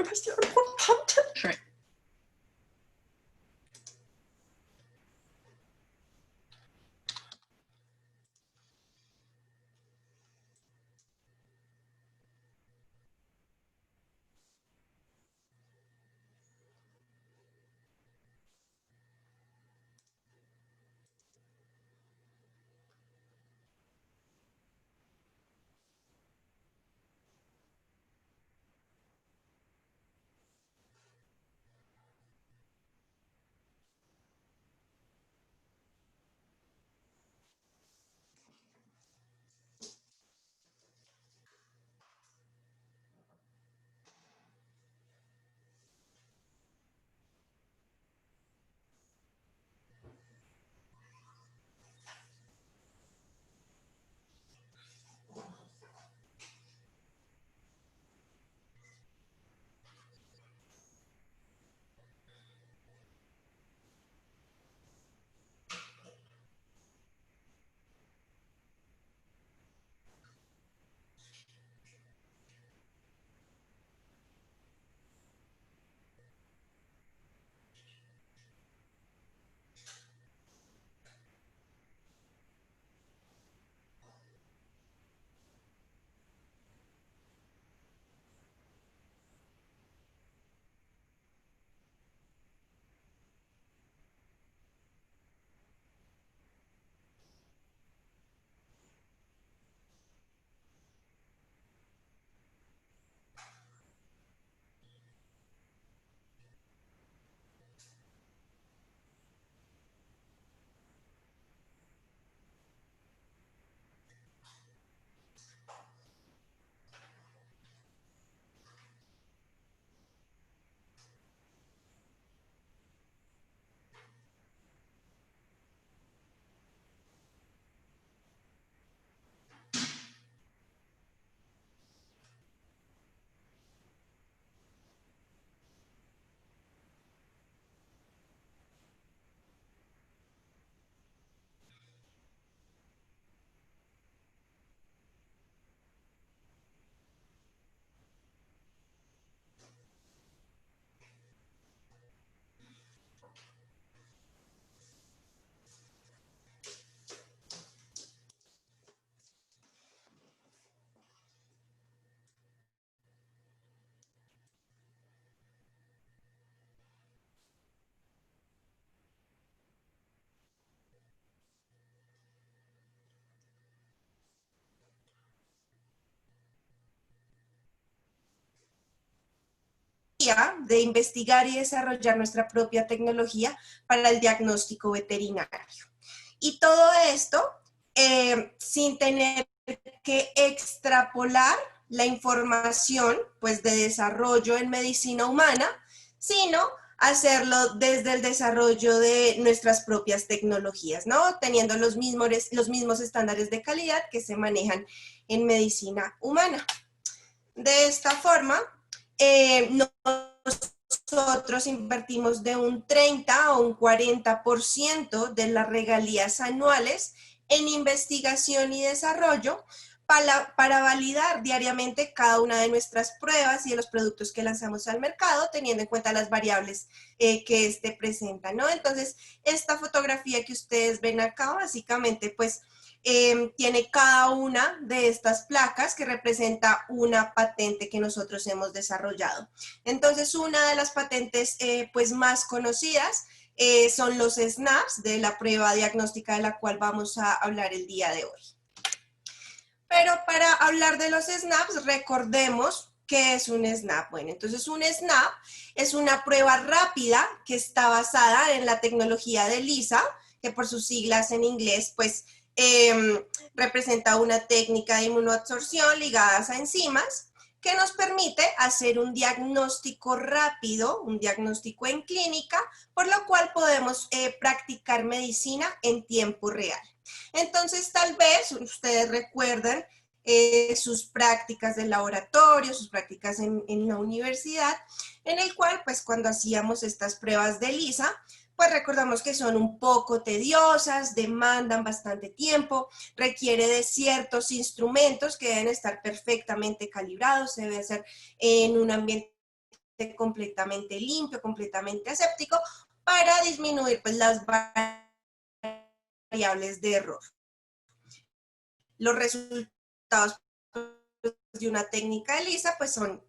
demasiado importante. Sí. De investigar y desarrollar nuestra propia tecnología para el diagnóstico veterinario. Y todo esto sin tener que extrapolar la información pues, de desarrollo en medicina humana, sino hacerlo desde el desarrollo de nuestras propias tecnologías, ¿no? Teniendo los mismos estándares de calidad que se manejan en medicina humana. De esta forma, nosotros invertimos de un 30 a un 40% de las regalías anuales en investigación y desarrollo para validar diariamente cada una de nuestras pruebas y de los productos que lanzamos al mercado, teniendo en cuenta las variables que este presenta, ¿no? Entonces, esta fotografía que ustedes ven acá, básicamente, pues, tiene cada una de estas placas que representa una patente que nosotros hemos desarrollado. Entonces, una de las patentes pues más conocidas son los SNAPs de la prueba diagnóstica de la cual vamos a hablar el día de hoy. Pero para hablar de los SNAPs, recordemos ¿qué es un SNAP? Bueno, entonces un SNAP es una prueba rápida que está basada en la tecnología de ELISA, que por sus siglas en inglés, pues, representa una técnica de inmunoabsorción ligada a enzimas que nos permite hacer un diagnóstico rápido, un diagnóstico en clínica, por lo cual podemos practicar medicina en tiempo real. Entonces, tal vez ustedes recuerdan sus prácticas de laboratorio, sus prácticas en la universidad, en el cual, pues, cuando hacíamos estas pruebas de ELISA, pues recordamos que son un poco tediosas, demandan bastante tiempo, requiere de ciertos instrumentos que deben estar perfectamente calibrados, se debe hacer en un ambiente completamente limpio, completamente aséptico, para disminuir pues, las variables de error. Los resultados de una técnica de ELISA pues son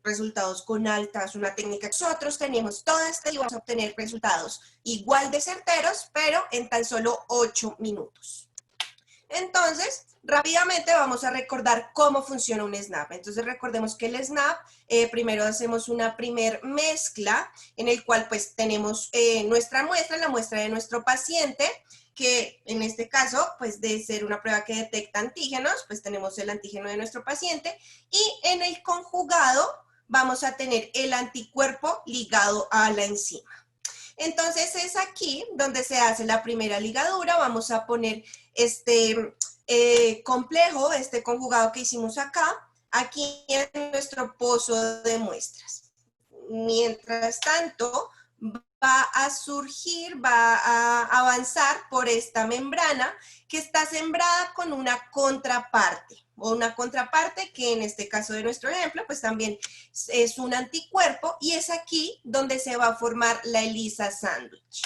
resultados con altas, una técnica. Nosotros tenemos todo este y vamos a obtener resultados igual de certeros, pero en tan solo 8 minutos. Entonces, rápidamente vamos a recordar cómo funciona un SNAP. Entonces, recordemos que el SNAP, primero hacemos una primer mezcla en el cual pues tenemos nuestra muestra, la muestra de nuestro paciente, que en este caso, pues de ser una prueba que detecta antígenos, pues tenemos el antígeno de nuestro paciente y en el conjugado vamos a tener el anticuerpo ligado a la enzima. Entonces es aquí donde se hace la primera ligadura, vamos a poner este complejo, este conjugado que hicimos acá, aquí en nuestro pozo de muestras. Mientras tanto, va a surgir, va a avanzar por esta membrana que está sembrada con una contraparte, o una contraparte que en este caso de nuestro ejemplo, pues también es un anticuerpo y es aquí donde se va a formar la ELISA sándwich.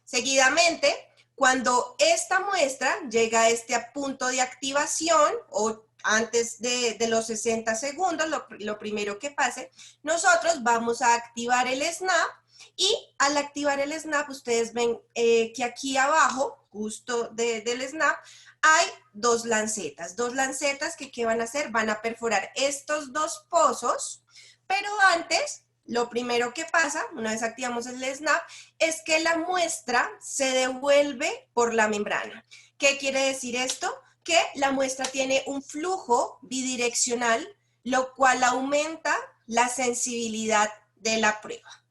Seguidamente, cuando esta muestra llega a este punto de activación o antes de los 60 segundos, lo primero que pase, nosotros vamos a activar el SNAP y al activar el SNAP, ustedes ven que aquí abajo, justo del SNAP, hay dos lancetas que ¿qué van a hacer? Van a perforar estos dos pozos, pero antes, lo primero que pasa, una vez activamos el SNAP, es que la muestra se devuelve por la membrana. ¿Qué quiere decir esto? Que la muestra tiene un flujo bidireccional, lo cual aumenta la sensibilidad de la prueba.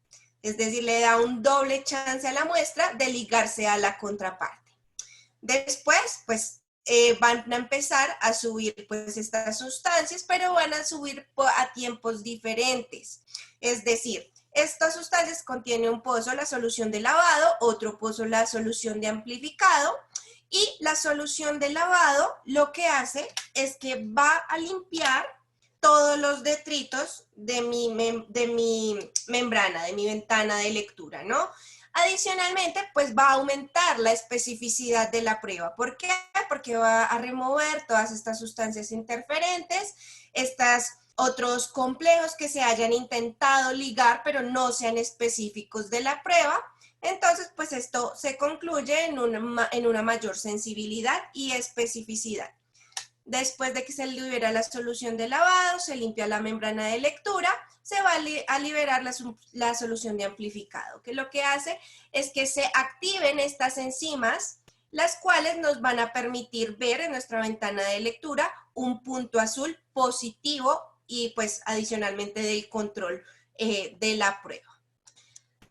Es decir, le da un doble chance a la muestra de ligarse a la contraparte. Después, pues, van a empezar a subir pues estas sustancias, pero van a subir a tiempos diferentes. Es decir, estas sustancias contienen un pozo la solución de lavado, otro pozo la solución de amplificado, y la solución de lavado lo que hace es que va a limpiar todos los detritos de mi membrana, de mi ventana de lectura, ¿no? Adicionalmente, pues va a aumentar la especificidad de la prueba. ¿Por qué? Porque va a remover todas estas sustancias interferentes, estos otros complejos que se hayan intentado ligar, pero no sean específicos de la prueba. Entonces, pues esto se concluye en una mayor sensibilidad y especificidad. Después de que se libera la solución de lavado, se limpia la membrana de lectura, se va a liberar la solución de amplificado, que lo que hace es que se activen estas enzimas, las cuales nos van a permitir ver en nuestra ventana de lectura un punto azul positivo y pues adicionalmente del control de la prueba.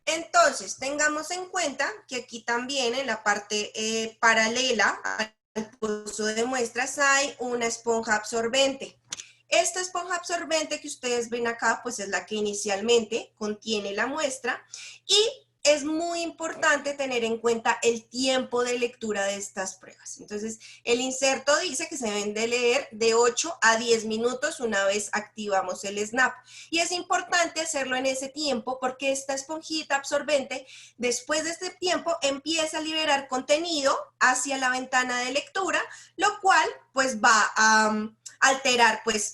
Entonces, tengamos en cuenta que aquí también en la parte paralela al pozo de muestras hay una esponja absorbente. Esta esponja absorbente que ustedes ven acá, pues es la que inicialmente contiene la muestra y es muy importante tener en cuenta el tiempo de lectura de estas pruebas. Entonces, el inserto dice que se deben de leer de 8 a 10 minutos una vez activamos el SNAP. Y es importante hacerlo en ese tiempo porque esta esponjita absorbente, después de este tiempo, empieza a liberar contenido hacia la ventana de lectura, lo cual pues va a alterar pues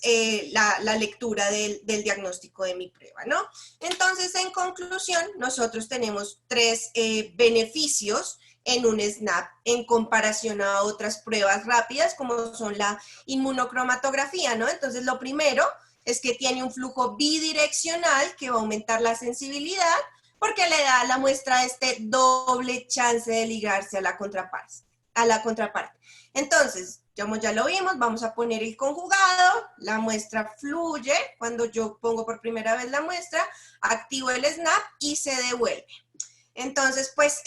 la lectura del diagnóstico de mi prueba, ¿no? Entonces, en conclusión, nosotros tenemos 3 beneficios en un SNAP en comparación a otras pruebas rápidas como son la inmunocromatografía, ¿no? Entonces, lo primero es que tiene un flujo bidireccional que va a aumentar la sensibilidad porque le da a la muestra este doble chance de ligarse a la contraparte. Entonces, como ya lo vimos, vamos a poner el conjugado, la muestra fluye, cuando yo pongo por primera vez la muestra, activo el SNAP y se devuelve. Entonces, pues,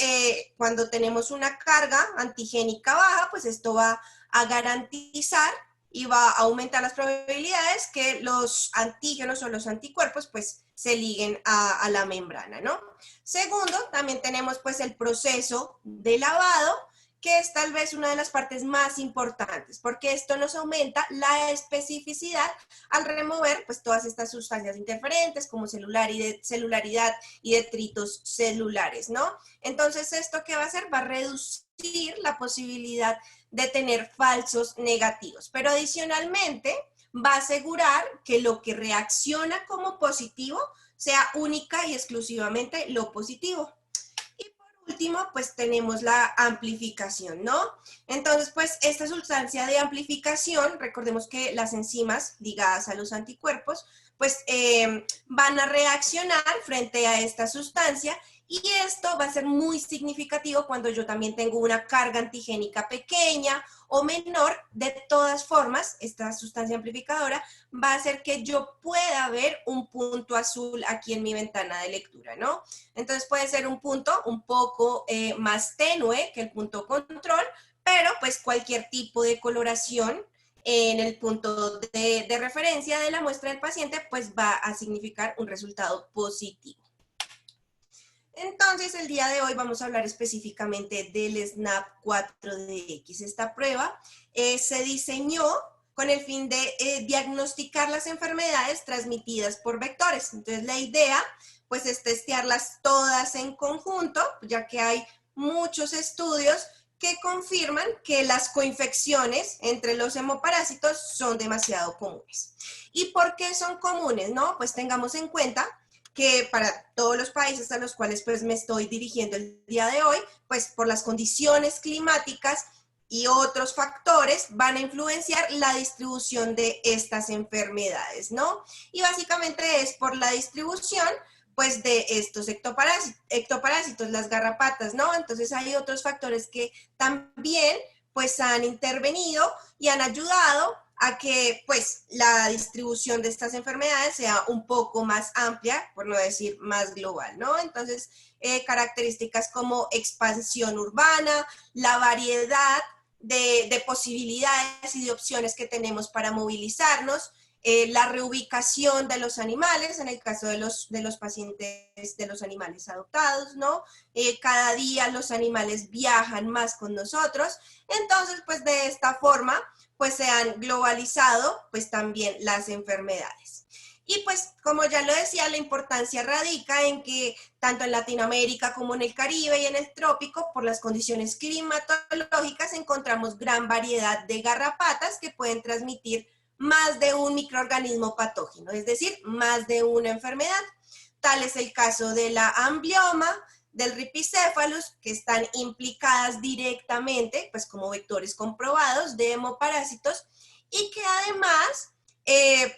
cuando tenemos una carga antigénica baja, pues esto va a garantizar y va a aumentar las probabilidades que los antígenos o los anticuerpos, pues, se liguen a la membrana, ¿no? Segundo, también tenemos, pues, el proceso de lavado, que es tal vez una de las partes más importantes, porque esto nos aumenta la especificidad al remover pues todas estas sustancias interferentes como celularidad y detritos celulares, ¿no? Entonces, ¿esto qué va a hacer? Va a reducir la posibilidad de tener falsos negativos, pero adicionalmente va a asegurar que lo que reacciona como positivo sea única y exclusivamente lo positivo. Último, pues tenemos la amplificación, ¿no? Entonces, pues esta sustancia de amplificación, recordemos que las enzimas ligadas a los anticuerpos, pues van a reaccionar frente a esta sustancia y esto va a ser muy significativo cuando yo también tengo una carga antigénica pequeña o menor. De todas formas, esta sustancia amplificadora va a hacer que yo pueda ver un punto azul aquí en mi ventana de lectura, ¿no? Entonces puede ser un punto un poco más tenue que el punto control, pero pues cualquier tipo de coloración en el punto de referencia de la muestra del paciente pues va a significar un resultado positivo. Entonces, el día de hoy vamos a hablar específicamente del SNAP 4DX. Esta prueba se diseñó con el fin de diagnosticar las enfermedades transmitidas por vectores. Entonces, la idea pues es testearlas todas en conjunto, ya que hay muchos estudios que confirman que las coinfecciones entre los hemoparásitos son demasiado comunes. ¿Y por qué son comunes? No, pues tengamos en cuenta que para todos los países a los cuales pues me estoy dirigiendo el día de hoy, pues por las condiciones climáticas y otros factores van a influenciar la distribución de estas enfermedades, ¿no? Y básicamente es por la distribución pues de estos ectoparásitos, las garrapatas, ¿no? Entonces hay otros factores que también pues han intervenido y han ayudado a que pues la distribución de estas enfermedades sea un poco más amplia, por no decir más global, ¿no? Entonces, características como expansión urbana, la variedad de posibilidades y de opciones que tenemos para movilizarnos, la reubicación de los animales, en el caso de los pacientes de los animales adoptados, ¿no? Cada día los animales viajan más con nosotros, entonces pues de esta forma pues se han globalizado pues también las enfermedades. Y pues como ya lo decía, la importancia radica en que tanto en Latinoamérica como en el Caribe y en el trópico, por las condiciones climatológicas, encontramos gran variedad de garrapatas que pueden transmitir más de un microorganismo patógeno, es decir, más de una enfermedad. Tal es el caso de la amblioma, del Rhipicephalus, que están implicadas directamente, pues como vectores comprobados de hemoparásitos, y que además,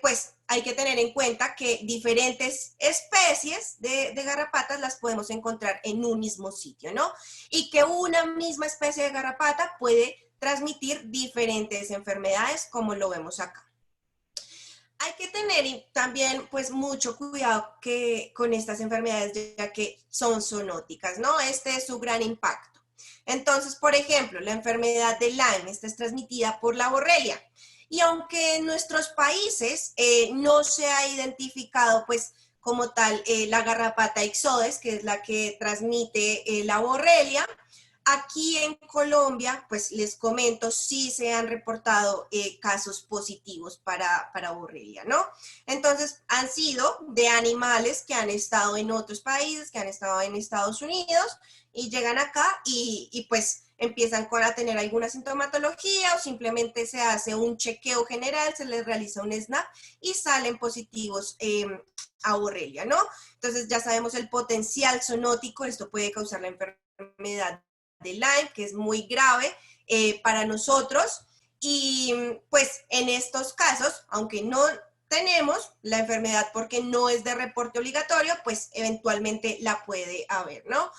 pues hay que tener en cuenta que diferentes especies de garrapatas las podemos encontrar en un mismo sitio, ¿no? Y que una misma especie de garrapata puede transmitir diferentes enfermedades, como lo vemos acá. Hay que tener también pues mucho cuidado con estas enfermedades, ya que son zoonóticas, ¿no? Este es su gran impacto. Entonces, por ejemplo, la enfermedad de Lyme, esta es transmitida por la borrelia. Y aunque en nuestros países no se ha identificado pues como tal la garrapata Ixodes, que es la que transmite la borrelia, aquí en Colombia, pues les comento, sí se han reportado casos positivos para borrelia, ¿no? Entonces, han sido de animales que han estado en otros países, que han estado en Estados Unidos, y llegan acá y pues empiezan a tener alguna sintomatología o simplemente se hace un chequeo general, se les realiza un SNAP y salen positivos a borrelia, ¿no? Entonces ya sabemos el potencial zoonótico, esto puede causar la enfermedad de Lyme, que es muy grave para nosotros, y pues en estos casos, aunque no tenemos la enfermedad porque no es de reporte obligatorio, pues eventualmente la puede haber, ¿no?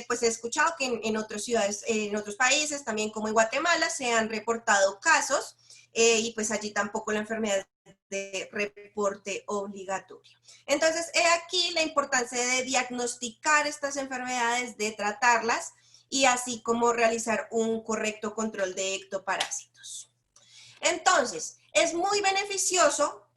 Pues he escuchado que en otras ciudades, en otros países, también como en Guatemala, se han reportado casos y pues allí tampoco la enfermedad de reporte obligatorio. Entonces, he aquí la importancia de diagnosticar estas enfermedades, de tratarlas, y así como realizar un correcto control de ectoparásitos. Entonces, es muy beneficioso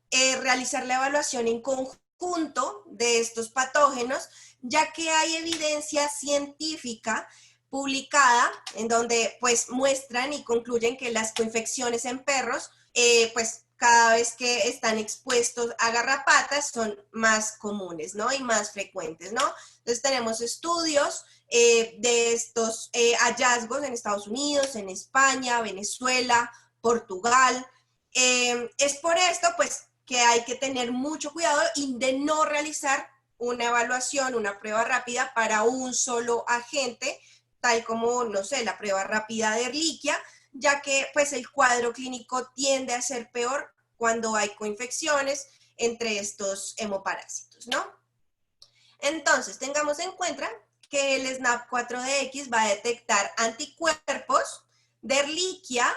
realizar la evaluación en conjunto de estos patógenos, ya que hay evidencia científica publicada, en donde pues muestran y concluyen que las coinfecciones en perros, pues cada vez que están expuestos a garrapatas son más comunes, ¿no? Y más frecuentes, ¿no? Entonces tenemos estudios de estos hallazgos en Estados Unidos, en España, Venezuela, Portugal. Es por esto, pues, que hay que tener mucho cuidado y de no realizar una evaluación, una prueba rápida para un solo agente, tal como, no sé, la prueba rápida de Ehrlichia, ya que pues el cuadro clínico tiende a ser peor cuando hay coinfecciones entre estos hemoparásitos, ¿no? Entonces, tengamos en cuenta que el SNAP4DX va a detectar anticuerpos de Ehrlichia,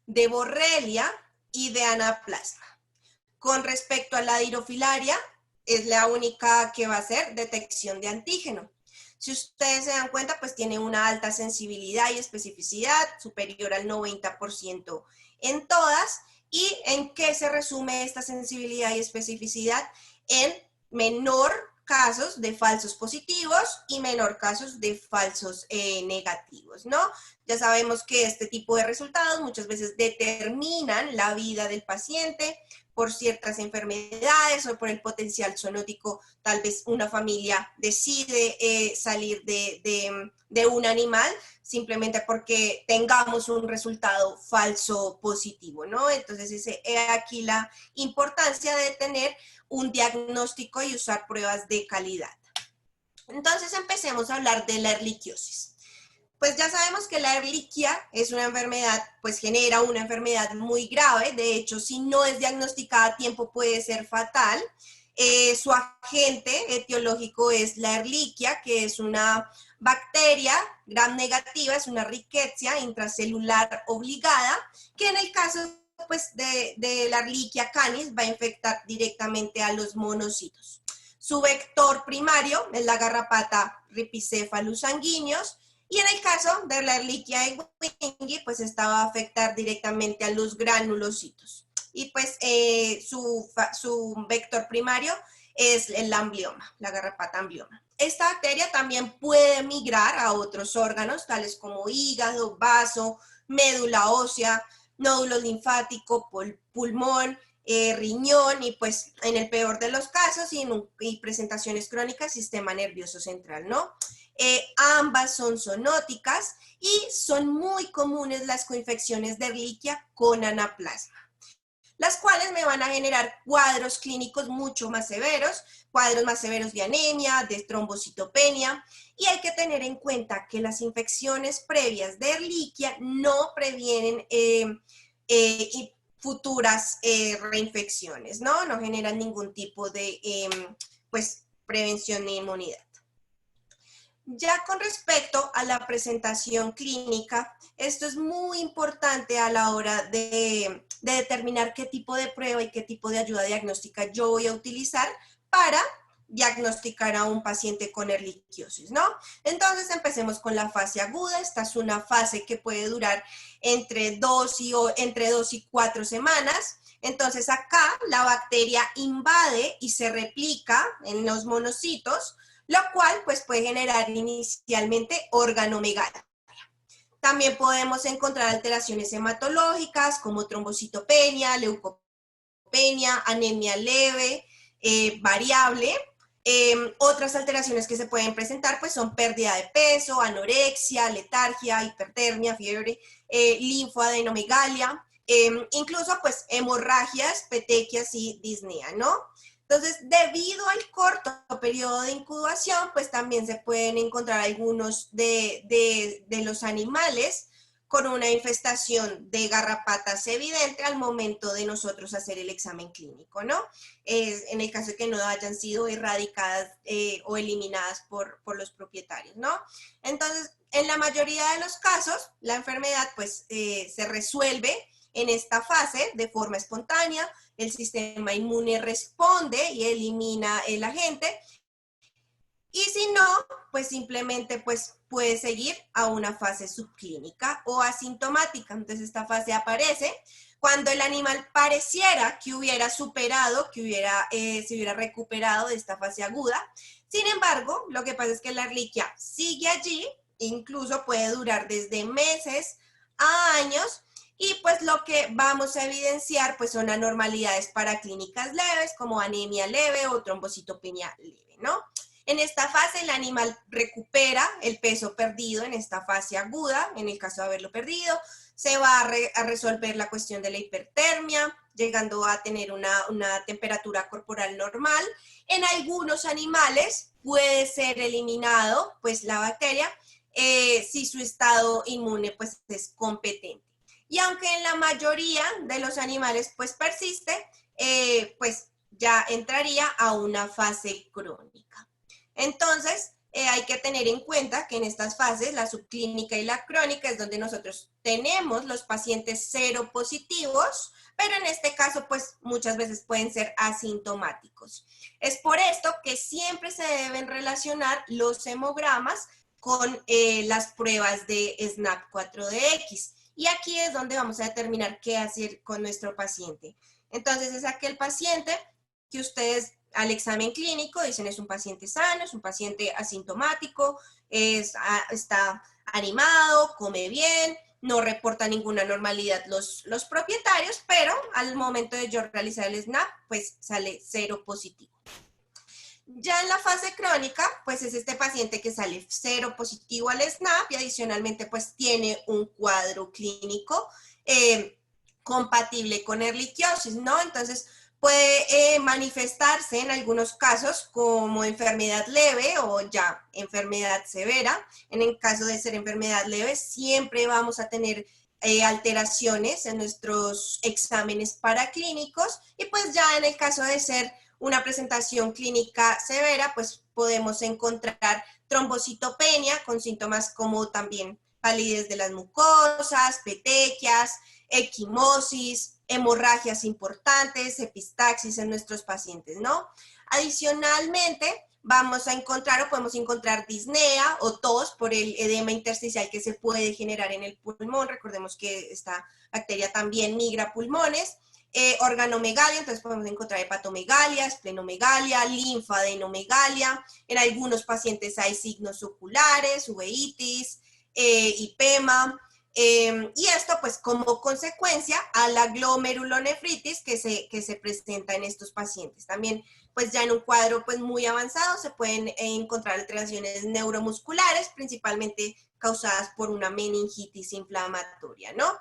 de Borrelia y de anaplasma. Con respecto a la dirofilaria, es la única que va a hacer detección de antígeno. Si ustedes se dan cuenta, pues tiene una alta sensibilidad y especificidad superior al 90% en todas. ¿Y en qué se resume esta sensibilidad y especificidad? En menor casos de falsos positivos y menor casos de falsos negativos, ¿no? Ya sabemos que este tipo de resultados muchas veces determinan la vida del paciente por ciertas enfermedades o por el potencial zoonótico. Tal vez una familia decide salir de un animal simplemente porque tengamos un resultado falso positivo, ¿no? Entonces, es aquí la importancia de tener un diagnóstico y usar pruebas de calidad. Entonces, empecemos a hablar de la ehrlichiosis. Pues ya sabemos que la Ehrlichia es una enfermedad, pues genera una enfermedad muy grave. De hecho, si no es diagnosticada a tiempo puede ser fatal. Su agente etiológico es la Ehrlichia, que es una bacteria gram negativa, es una rickettsia intracelular obligada, que en el caso pues, de la Ehrlichia canis va a infectar directamente a los monocitos. Su vector primario es la garrapata Rhipicephalus sanguineus, y en el caso de la Ehrlichia ewingi, pues esta va a afectar directamente a los granulocitos. Y pues su vector primario es el amblioma, la garrapata amblioma. Esta bacteria también puede migrar a otros órganos, tales como hígado, vaso, médula ósea, nódulo linfático, pulmón, riñón y pues en el peor de los casos y presentaciones crónicas, sistema nervioso central, ¿no? Ambas son zoonóticas y son muy comunes las coinfecciones de Ehrlichia con anaplasma, las cuales me van a generar cuadros clínicos mucho más severos, cuadros más severos de anemia, de trombocitopenia, y hay que tener en cuenta que las infecciones previas de Ehrlichia no previenen futuras reinfecciones, ¿no? No generan ningún tipo de pues, prevención de inmunidad. Ya con respecto a la presentación clínica, esto es muy importante a la hora de determinar qué tipo de prueba y qué tipo de ayuda diagnóstica yo voy a utilizar para diagnosticar a un paciente con ehrlichiosis, ¿no? Entonces empecemos con la fase aguda. Esta es una fase que puede durar entre 2 y 4 semanas. Entonces acá la bacteria invade y se replica en los monocitos, lo cual pues puede generar inicialmente organomegalia. También podemos encontrar alteraciones hematológicas como trombocitopenia, leucopenia, anemia leve, variable. Otras alteraciones que se pueden presentar pues son pérdida de peso, anorexia, letargia, hipertermia, fiebre, linfoadenomegalia, incluso pues hemorragias, petequias y disnea, ¿no? Entonces, debido al corto periodo de incubación, pues también se pueden encontrar algunos de los animales con una infestación de garrapatas evidente al momento de nosotros hacer el examen clínico, ¿no? En el caso de que no hayan sido erradicadas o eliminadas por los propietarios, ¿no? Entonces, en la mayoría de los casos, la enfermedad pues se resuelve en esta fase de forma espontánea, el sistema inmune responde y elimina el agente, y si no, pues simplemente pues puede seguir a una fase subclínica o asintomática. Entonces esta fase aparece cuando el animal pareciera que hubiera superado, que se hubiera recuperado de esta fase aguda. Sin embargo, lo que pasa es que la Ehrlichia sigue allí incluso puede durar desde meses a años, y pues lo que vamos a evidenciar pues son anormalidades para clínicas leves como anemia leve o trombocitopenia leve, ¿no? En esta fase el animal recupera el peso perdido en esta fase aguda, en el caso de haberlo perdido, se va a resolver la cuestión de la hipertermia, llegando a tener una temperatura corporal normal. En algunos animales puede ser eliminado pues la bacteria si su estado inmune pues es competente. Y aunque en la mayoría de los animales pues persiste, pues ya entraría a una fase crónica. Entonces, hay que tener en cuenta que en estas fases, la subclínica y la crónica, es donde nosotros tenemos los pacientes seropositivos, pero en este caso, pues muchas veces pueden ser asintomáticos. Es por esto que siempre se deben relacionar los hemogramas con las pruebas de SNAP4DX. Y aquí es donde vamos a determinar qué hacer con nuestro paciente. Entonces, es aquel paciente que ustedes al examen clínico dicen es un paciente sano, es un paciente asintomático, está animado, come bien, no reporta ninguna anormalidad los propietarios, pero al momento de yo realizar el SNAP, pues sale cero positivo. Ya en la fase crónica, pues es este paciente que sale cero positivo al SNAP y adicionalmente pues tiene un cuadro clínico compatible con erliquiosis, ¿no? Entonces puede manifestarse en algunos casos como enfermedad leve o ya enfermedad severa. En el caso de ser enfermedad leve, siempre vamos a tener alteraciones en nuestros exámenes paraclínicos y pues ya en el caso de ser una presentación clínica severa, pues podemos encontrar trombocitopenia con síntomas como también palidez de las mucosas, petequias, equimosis, hemorragias importantes, epistaxis en nuestros pacientes, ¿no? Adicionalmente, vamos a encontrar o podemos encontrar disnea o tos por el edema intersticial que se puede generar en el pulmón. Recordemos que esta bacteria también migra a pulmones. Organomegalia, entonces podemos encontrar hepatomegalia, esplenomegalia, linfadenomegalia. En algunos pacientes hay signos oculares, uveitis, hipema. Y esto pues como consecuencia a la glomerulonefritis que se presenta en estos pacientes. También pues ya en un cuadro pues muy avanzado se pueden encontrar alteraciones neuromusculares, principalmente causadas por una meningitis inflamatoria, ¿no?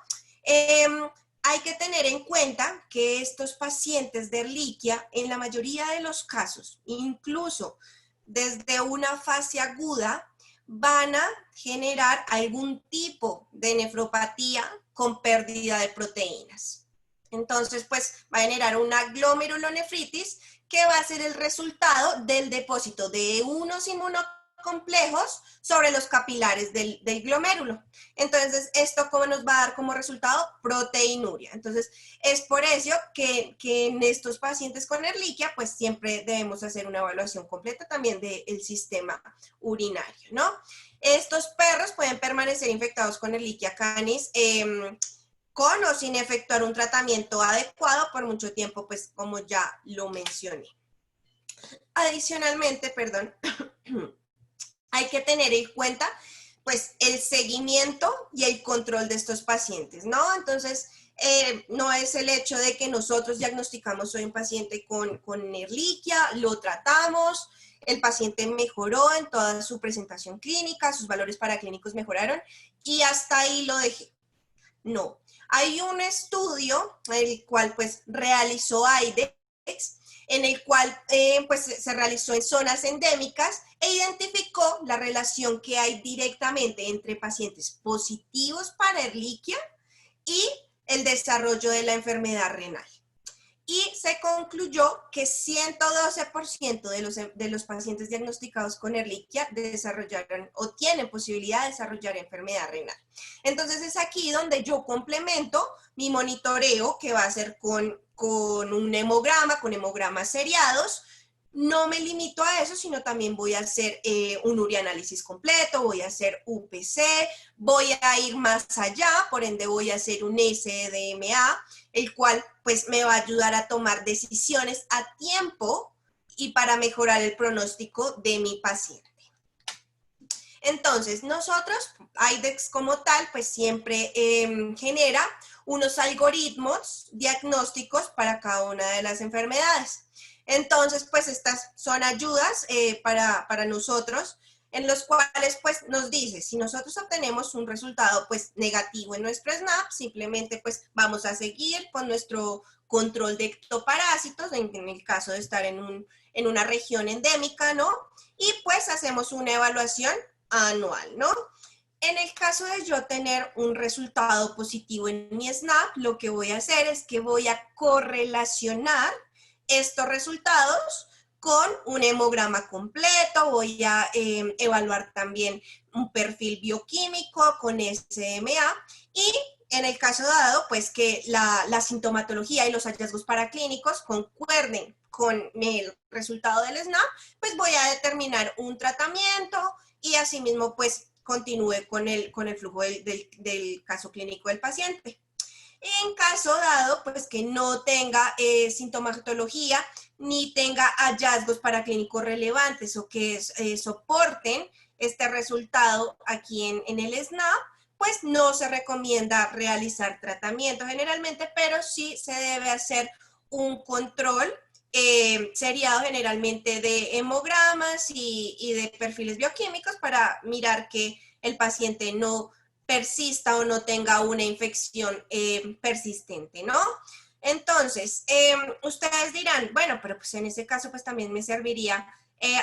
Hay que tener en cuenta que estos pacientes de Ehrlichia, en la mayoría de los casos, incluso desde una fase aguda, van a generar algún tipo de nefropatía con pérdida de proteínas. Entonces, pues va a generar una glomerulonefritis que va a ser el resultado del depósito de unos inmunocomplejos sobre los capilares del glomérulo. Entonces, ¿esto cómo nos va a dar como resultado? Proteinuria. Entonces, es por eso que en estos pacientes con Ehrlichia, pues siempre debemos hacer una evaluación completa también del sistema urinario, ¿no? Estos perros pueden permanecer infectados con Ehrlichia canis con o sin efectuar un tratamiento adecuado por mucho tiempo, pues como ya lo mencioné. Adicionalmente, perdón, hay que tener en cuenta pues el seguimiento y el control de estos pacientes, ¿no? Entonces, no es el hecho de que nosotros diagnosticamos hoy un paciente con Ehrlichia, lo tratamos, el paciente mejoró en toda su presentación clínica, sus valores paraclínicos mejoraron y hasta ahí lo dejé. No, hay un estudio el cual pues realizó AIDS, en el cual pues se realizó en zonas endémicas e identificó la relación que hay directamente entre pacientes positivos para Ehrlichia y el desarrollo de la enfermedad renal. Y se concluyó que 112% de los pacientes diagnosticados con Ehrlichia desarrollaron o tienen posibilidad de desarrollar enfermedad renal. Entonces es aquí donde yo complemento mi monitoreo que va a ser con un hemograma, con hemogramas seriados. No me limito a eso, sino también voy a hacer un urianálisis completo, voy a hacer UPC, voy a ir más allá, por ende voy a hacer un SDMA, el cual pues me va a ayudar a tomar decisiones a tiempo y para mejorar el pronóstico de mi paciente. Entonces, nosotros, IDEXX como tal, pues siempre genera unos algoritmos diagnósticos para cada una de las enfermedades. Entonces, pues estas son ayudas para nosotros, en los cuales pues nos dice, si nosotros obtenemos un resultado pues negativo en nuestro SNAP, simplemente pues vamos a seguir con nuestro control de ectoparásitos, en el caso de estar en una región endémica, ¿no? Y pues hacemos una evaluación anual, ¿no? En el caso de yo tener un resultado positivo en mi SNAP, lo que voy a hacer es que voy a correlacionar estos resultados con un hemograma completo, voy a evaluar también un perfil bioquímico con SMA y en el caso dado, pues que la sintomatología y los hallazgos paraclínicos concuerden con el resultado del SNAP, pues voy a determinar un tratamiento y asimismo pues continúe con el flujo del caso clínico del paciente. En caso dado, pues que no tenga sintomatología ni tenga hallazgos paraclínicos relevantes o que soporten este resultado aquí en el SNAP, pues no se recomienda realizar tratamiento generalmente, pero sí se debe hacer un control seriado generalmente de hemogramas y de perfiles bioquímicos para mirar que el paciente no persista o no tenga una infección persistente, ¿no? Entonces, ustedes dirán, bueno, pero pues en ese caso pues también me serviría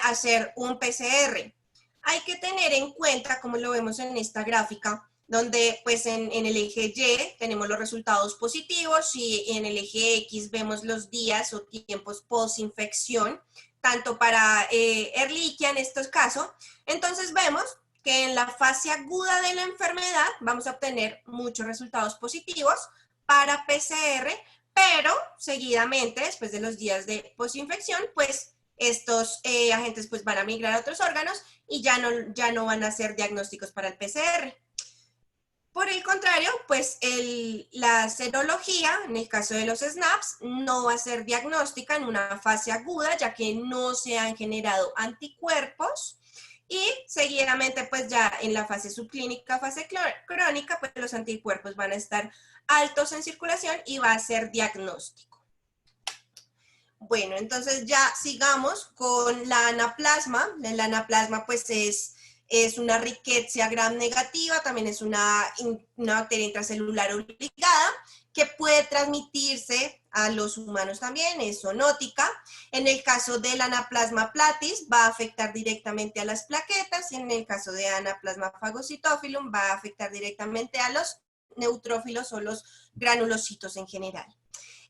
hacer un PCR. Hay que tener en cuenta, como lo vemos en esta gráfica, donde pues en el eje Y tenemos los resultados positivos y en el eje X vemos los días o tiempos post-infección, tanto para Ehrlichia en estos casos. Entonces vemos que en la fase aguda de la enfermedad vamos a obtener muchos resultados positivos para PCR, pero seguidamente, después de los días de posinfección, pues estos agentes pues van a migrar a otros órganos y ya no van a ser diagnósticos para el PCR. Por el contrario, pues la serología, en el caso de los SNAPs, no va a ser diagnóstica en una fase aguda, ya que no se han generado anticuerpos. Y seguidamente, pues ya en la fase subclínica, fase crónica, pues los anticuerpos van a estar altos en circulación y va a ser diagnóstico. Bueno, entonces ya sigamos con la anaplasma. La anaplasma pues es una Rickettsia gram negativa, también es una bacteria intracelular obligada que puede transmitirse a los humanos también, es zoonótica. En el caso del Anaplasma platis va a afectar directamente a las plaquetas y en el caso de Anaplasma phagocytophilum va a afectar directamente a los neutrófilos o los granulocitos en general.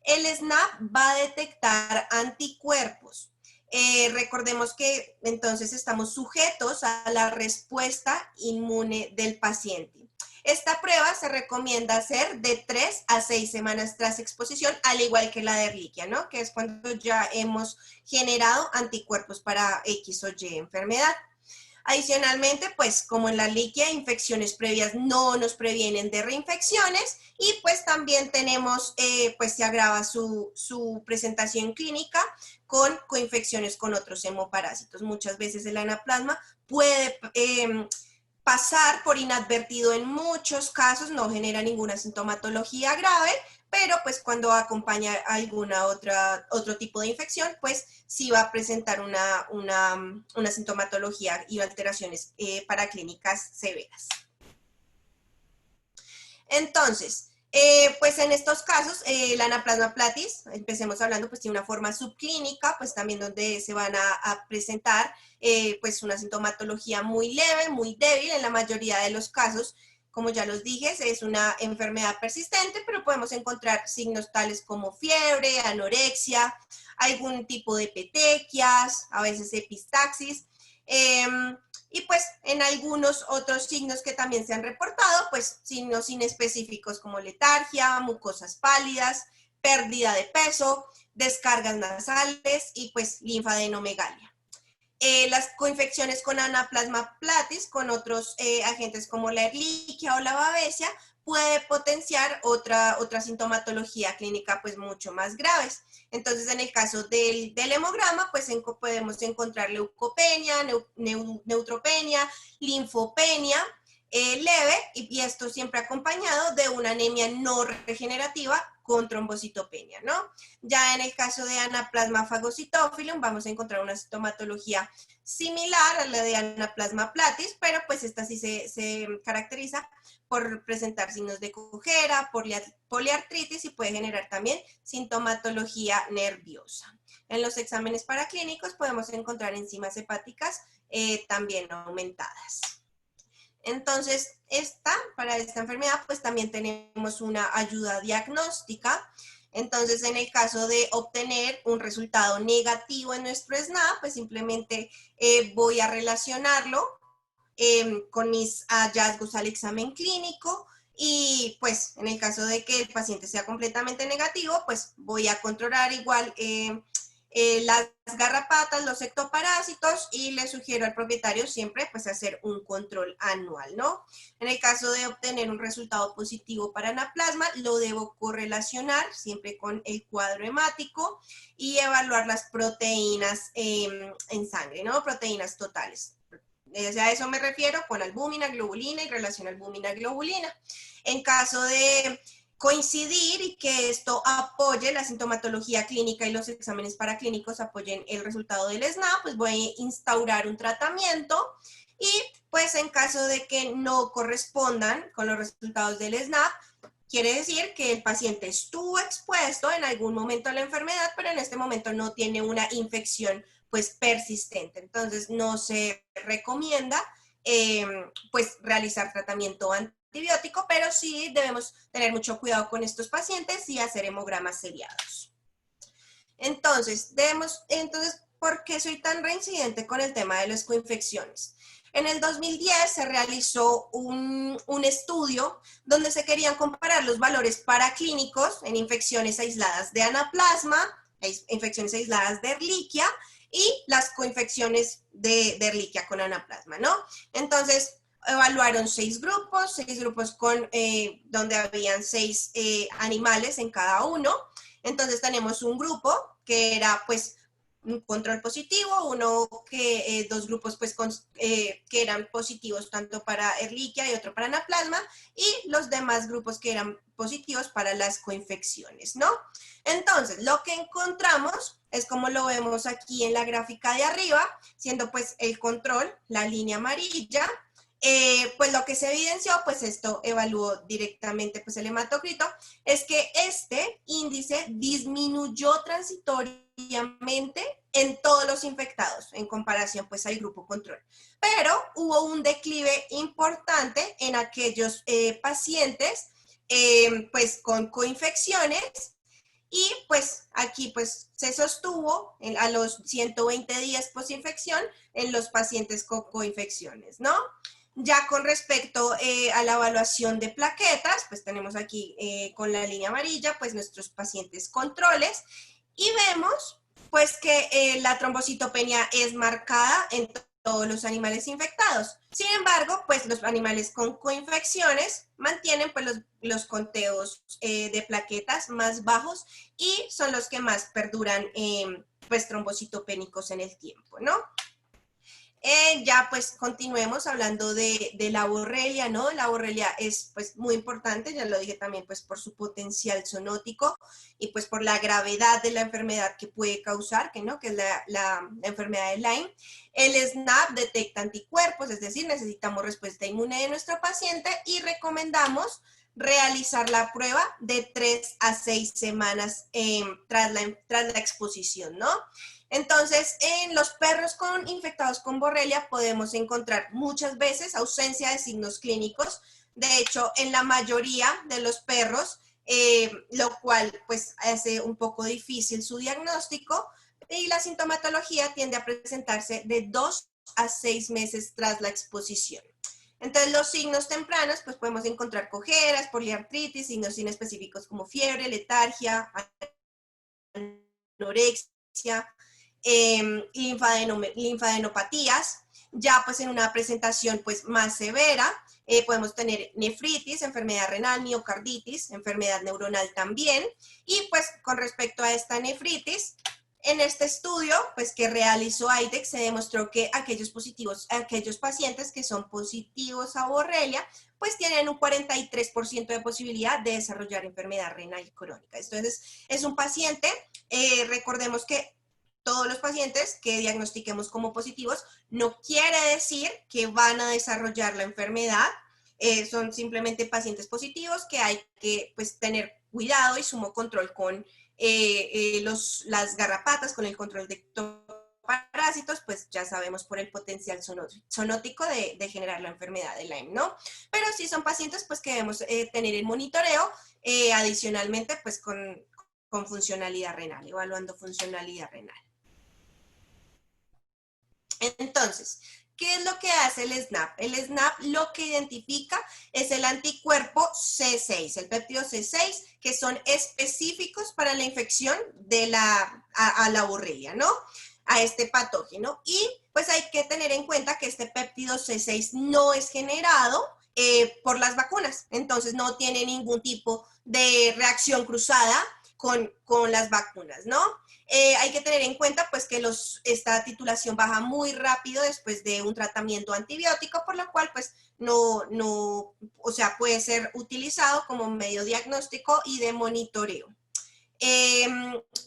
El SNAP va a detectar anticuerpos. Recordemos que entonces estamos sujetos a la respuesta inmune del paciente. Esta prueba se recomienda hacer de 3 a 6 semanas tras exposición, al igual que la de Ehrlichia, ¿no? Que es cuando ya hemos generado anticuerpos para X o Y enfermedad. Adicionalmente, pues como en la Ehrlichia, infecciones previas no nos previenen de reinfecciones y pues también tenemos, pues se agrava su presentación clínica con coinfecciones con otros hemoparásitos. Muchas veces el anaplasma puede pasar por inadvertido en muchos casos, no genera ninguna sintomatología grave, pero pues cuando acompaña alguna otro tipo de infección, pues sí va a presentar una sintomatología y alteraciones paraclínicas severas. Entonces, pues en estos casos, la Anaplasma platis, empecemos hablando, pues tiene una forma subclínica, pues también donde se van a presentar pues una sintomatología muy leve, muy débil en la mayoría de los casos. Como ya los dije, es una enfermedad persistente, pero podemos encontrar signos tales como fiebre, anorexia, algún tipo de petequias, a veces epistaxis. Y pues en algunos otros signos que también se han reportado, pues signos inespecíficos como letargia, mucosas pálidas, pérdida de peso, descargas nasales y pues linfadenomegalia. Las coinfecciones con Anaplasma platis, con otros agentes como la Ehrlichia o la Babesia, puede potenciar otra sintomatología clínica pues mucho más graves. Entonces, en el caso del hemograma, pues podemos encontrar leucopenia, neutropenia, linfopenia, leve, y esto siempre acompañado de una anemia no regenerativa con trombocitopenia, ¿no? Ya en el caso de anaplasma fagocitophyllum vamos a encontrar una sintomatología similar a la de anaplasma platis, pero pues esta sí se caracteriza por presentar signos de cojera, poliartritis y puede generar también sintomatología nerviosa. En los exámenes paraclínicos podemos encontrar enzimas hepáticas también aumentadas. Entonces, para esta enfermedad, pues también tenemos una ayuda diagnóstica. Entonces, en el caso de obtener un resultado negativo en nuestro SNAP, pues simplemente voy a relacionarlo con mis hallazgos al examen clínico y pues en el caso de que el paciente sea completamente negativo, pues voy a controlar igual las garrapatas, los ectoparásitos y le sugiero al propietario siempre pues hacer un control anual, ¿no? En el caso de obtener un resultado positivo para anaplasma, lo debo correlacionar siempre con el cuadro hemático y evaluar las proteínas en sangre, ¿no? Proteínas totales. A eso me refiero con albúmina, globulina y relación albúmina-globulina. En caso de coincidir y que esto apoye la sintomatología clínica y los exámenes paraclínicos apoyen el resultado del SNAP, pues voy a instaurar un tratamiento y pues en caso de que no correspondan con los resultados del SNAP, quiere decir que el paciente estuvo expuesto en algún momento a la enfermedad, pero en este momento no tiene una infección pues persistente. Entonces no se recomienda pues realizar tratamiento antibiótico, pero sí debemos tener mucho cuidado con estos pacientes y hacer hemogramas seriados. Entonces, ¿por qué soy tan reincidente con el tema de las coinfecciones? En el 2010 se realizó un estudio donde se querían comparar los valores paraclínicos en infecciones aisladas de anaplasma, infecciones aisladas de Ehrlichia y las coinfecciones de Ehrlichia con anaplasma, ¿no? Entonces, evaluaron 6 grupos donde habían 6 animales en cada uno. Entonces tenemos un grupo que era pues un control positivo, dos grupos pues que eran positivos tanto para Ehrlichia y otro para anaplasma, y los demás grupos que eran positivos para las coinfecciones, ¿no? Entonces, lo que encontramos es como lo vemos aquí en la gráfica de arriba, siendo pues el control, la línea amarilla, pues lo que se evidenció, pues esto evaluó directamente pues el hematocrito, es que este índice disminuyó transitoriamente en todos los infectados en comparación pues al grupo control. Pero hubo un declive importante en aquellos pacientes pues con coinfecciones y pues aquí pues se sostuvo a los 120 días posinfección en los pacientes con coinfecciones, ¿no? Ya con respecto a la evaluación de plaquetas, pues tenemos aquí con la línea amarilla, pues nuestros pacientes controles y vemos pues que la trombocitopenia es marcada en todos los animales infectados. Sin embargo, pues los animales con coinfecciones mantienen pues los conteos de plaquetas más bajos y son los que más perduran pues trombocitopénicos en el tiempo, ¿no? Ya pues continuemos hablando de la borrelia, ¿no? La borrelia es pues muy importante, ya lo dije también pues por su potencial zoonótico y pues por la gravedad de la enfermedad que puede causar, ¿no? Que es la enfermedad de Lyme. El SNAP detecta anticuerpos, es decir, necesitamos respuesta inmune de nuestro paciente y recomendamos realizar la prueba de 3 a 6 semanas tras la exposición, ¿no? Entonces, en los perros infectados con borrelia podemos encontrar muchas veces ausencia de signos clínicos. De hecho, en la mayoría de los perros, lo cual pues hace un poco difícil su diagnóstico y la sintomatología tiende a presentarse de 2 a 6 meses tras la exposición. Entonces, los signos tempranos, pues podemos encontrar cojeras, poliartritis, signos inespecíficos como fiebre, letargia, anorexia, linfadenopatías, ya pues en una presentación pues más severa, podemos tener nefritis, enfermedad renal, miocarditis, enfermedad neuronal también. Y pues con respecto a esta nefritis, en este estudio pues, que realizó IDEXX se demostró que aquellos pacientes que son positivos a Borrelia, pues tienen un 43% de posibilidad de desarrollar enfermedad renal crónica. Entonces, es un paciente, recordemos que todos los pacientes que diagnostiquemos como positivos no quiere decir que van a desarrollar la enfermedad, son simplemente pacientes positivos que hay que pues, tener cuidado y sumo control con las garrapatas, con el control de parásitos, pues ya sabemos por el potencial zoonótico de generar la enfermedad de Lyme, ¿no? Pero sí son pacientes pues que debemos tener el monitoreo, adicionalmente pues con funcionalidad renal, evaluando funcionalidad renal. Entonces, ¿qué es lo que hace el SNAP? El SNAP lo que identifica es el anticuerpo C6, el péptido C6, que son específicos para la infección de a la Borrelia, ¿no? A este patógeno. Y pues hay que tener en cuenta que este péptido C6 no es generado por las vacunas, entonces no tiene ningún tipo de reacción cruzada con las vacunas, ¿no? Hay que tener en cuenta pues que esta titulación baja muy rápido después de un tratamiento antibiótico, por lo cual pues o sea, puede ser utilizado como medio diagnóstico y de monitoreo.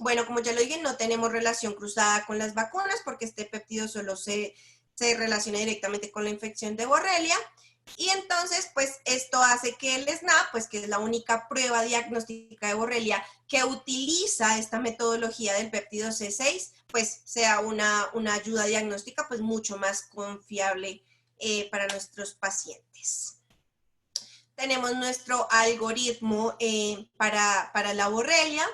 Bueno, como ya lo dije, no tenemos relación cruzada con las vacunas porque este péptido solo se relaciona directamente con la infección de Borrelia. Y entonces, pues esto hace que el SNAP, pues que es la única prueba diagnóstica de Borrelia que utiliza esta metodología del péptido C6, pues sea una ayuda diagnóstica pues mucho más confiable para nuestros pacientes. Tenemos nuestro algoritmo para la Borrelia.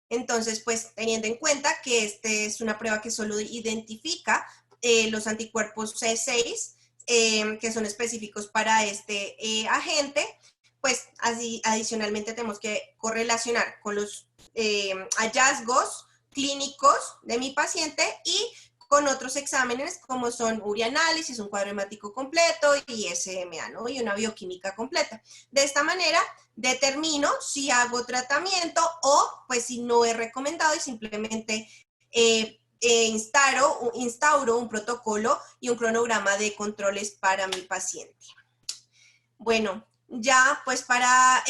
Entonces, pues teniendo en cuenta que esta es una prueba que solo identifica los anticuerpos C6, que son específicos para este agente, pues así adicionalmente tenemos que correlacionar con los hallazgos clínicos de mi paciente y con otros exámenes como son urianálisis, un cuadro hemático completo y SMA, ¿no? Y una bioquímica completa. De esta manera determino si hago tratamiento o pues si no es recomendado y simplemente instauro un protocolo y un cronograma de controles para mi paciente. Bueno, ya pues para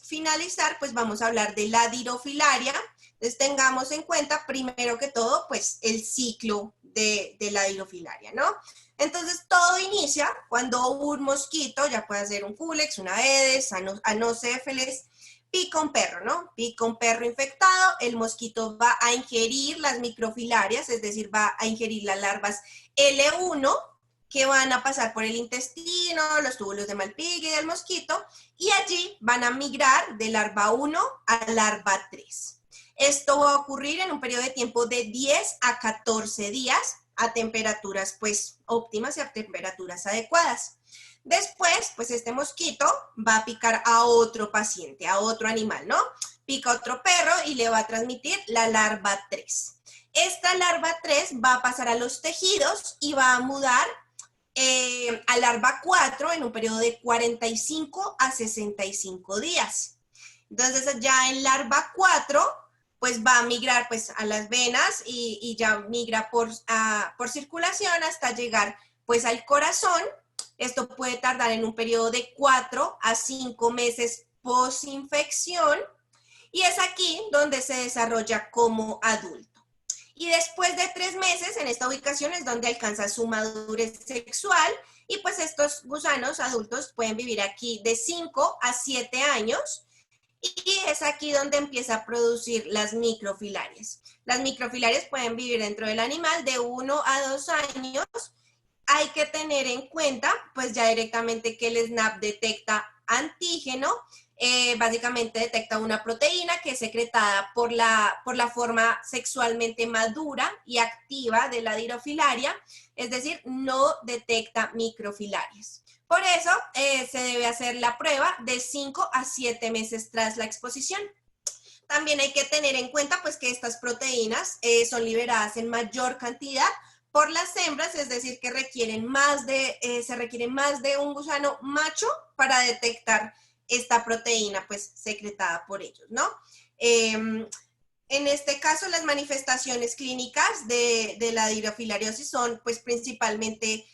finalizar, pues vamos a hablar de la dirofilaria. Entonces tengamos en cuenta primero que todo pues el ciclo de la dirofilaria, ¿no? Entonces todo inicia cuando un mosquito, ya puede ser un culex, una aedes, anocéfeles, pica un perro, ¿no? Pica un perro infectado, el mosquito va a ingerir las microfilarias, es decir, va a ingerir las larvas L1, que van a pasar por el intestino, los túbulos de Malpighi del mosquito, y allí van a migrar de larva 1 a larva 3. Esto va a ocurrir en un periodo de tiempo de 10 a 14 días a temperaturas pues óptimas y a temperaturas adecuadas. Después, pues este mosquito va a picar a otro paciente, a otro animal, ¿no? Pica a otro perro y le va a transmitir la larva 3. Esta larva 3 va a pasar a los tejidos y va a mudar a larva 4 en un periodo de 45 a 65 días. Entonces ya en larva 4 pues va a migrar pues a las venas y ya migra por circulación hasta llegar pues al corazón. Esto puede tardar en un periodo de 4 a 5 meses posinfección y es aquí donde se desarrolla como adulto. Y después de 3 meses, en esta ubicación es donde alcanza su madurez sexual y pues estos gusanos adultos pueden vivir aquí de 5 a 7 años y es aquí donde empieza a producir las microfilarias. Las microfilarias pueden vivir dentro del animal de 1 a 2 años. Hay que tener en cuenta pues ya directamente que el SNAP detecta antígeno, básicamente detecta una proteína que es secretada por la forma sexualmente madura y activa de la dirofilaria, es decir, no detecta microfilarias. Por eso se debe hacer la prueba de 5 a 7 meses tras la exposición. También hay que tener en cuenta pues, que estas proteínas son liberadas en mayor cantidad por las hembras, es decir, que se requiere más de un gusano macho para detectar esta proteína pues secretada por ellos, ¿no? En este caso, las manifestaciones clínicas de la dirofilariasis son pues principalmente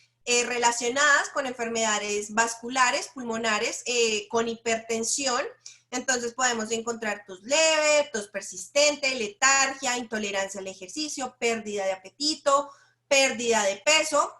relacionadas con enfermedades vasculares, pulmonares, con hipertensión. Entonces podemos encontrar tos leve, tos persistente, letargia, intolerancia al ejercicio, pérdida de apetito, pérdida de peso.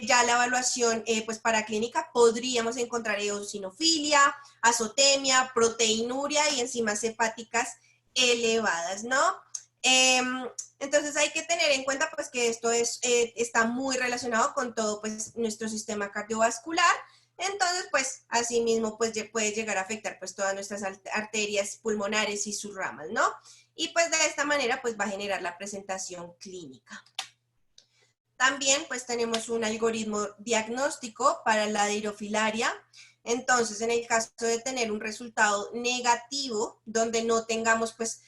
Ya la evaluación pues para clínica podríamos encontrar eosinofilia, azotemia, proteinuria y enzimas hepáticas elevadas, ¿no? Entonces hay que tener en cuenta pues que esto está muy relacionado con todo pues nuestro sistema cardiovascular. Entonces pues asimismo pues puede llegar a afectar pues todas nuestras arterias pulmonares y sus ramas, ¿no? Y pues de esta manera pues va a generar la presentación clínica. También pues tenemos un algoritmo diagnóstico para la dirofilariasis. Entonces, en el caso de tener un resultado negativo, donde no tengamos pues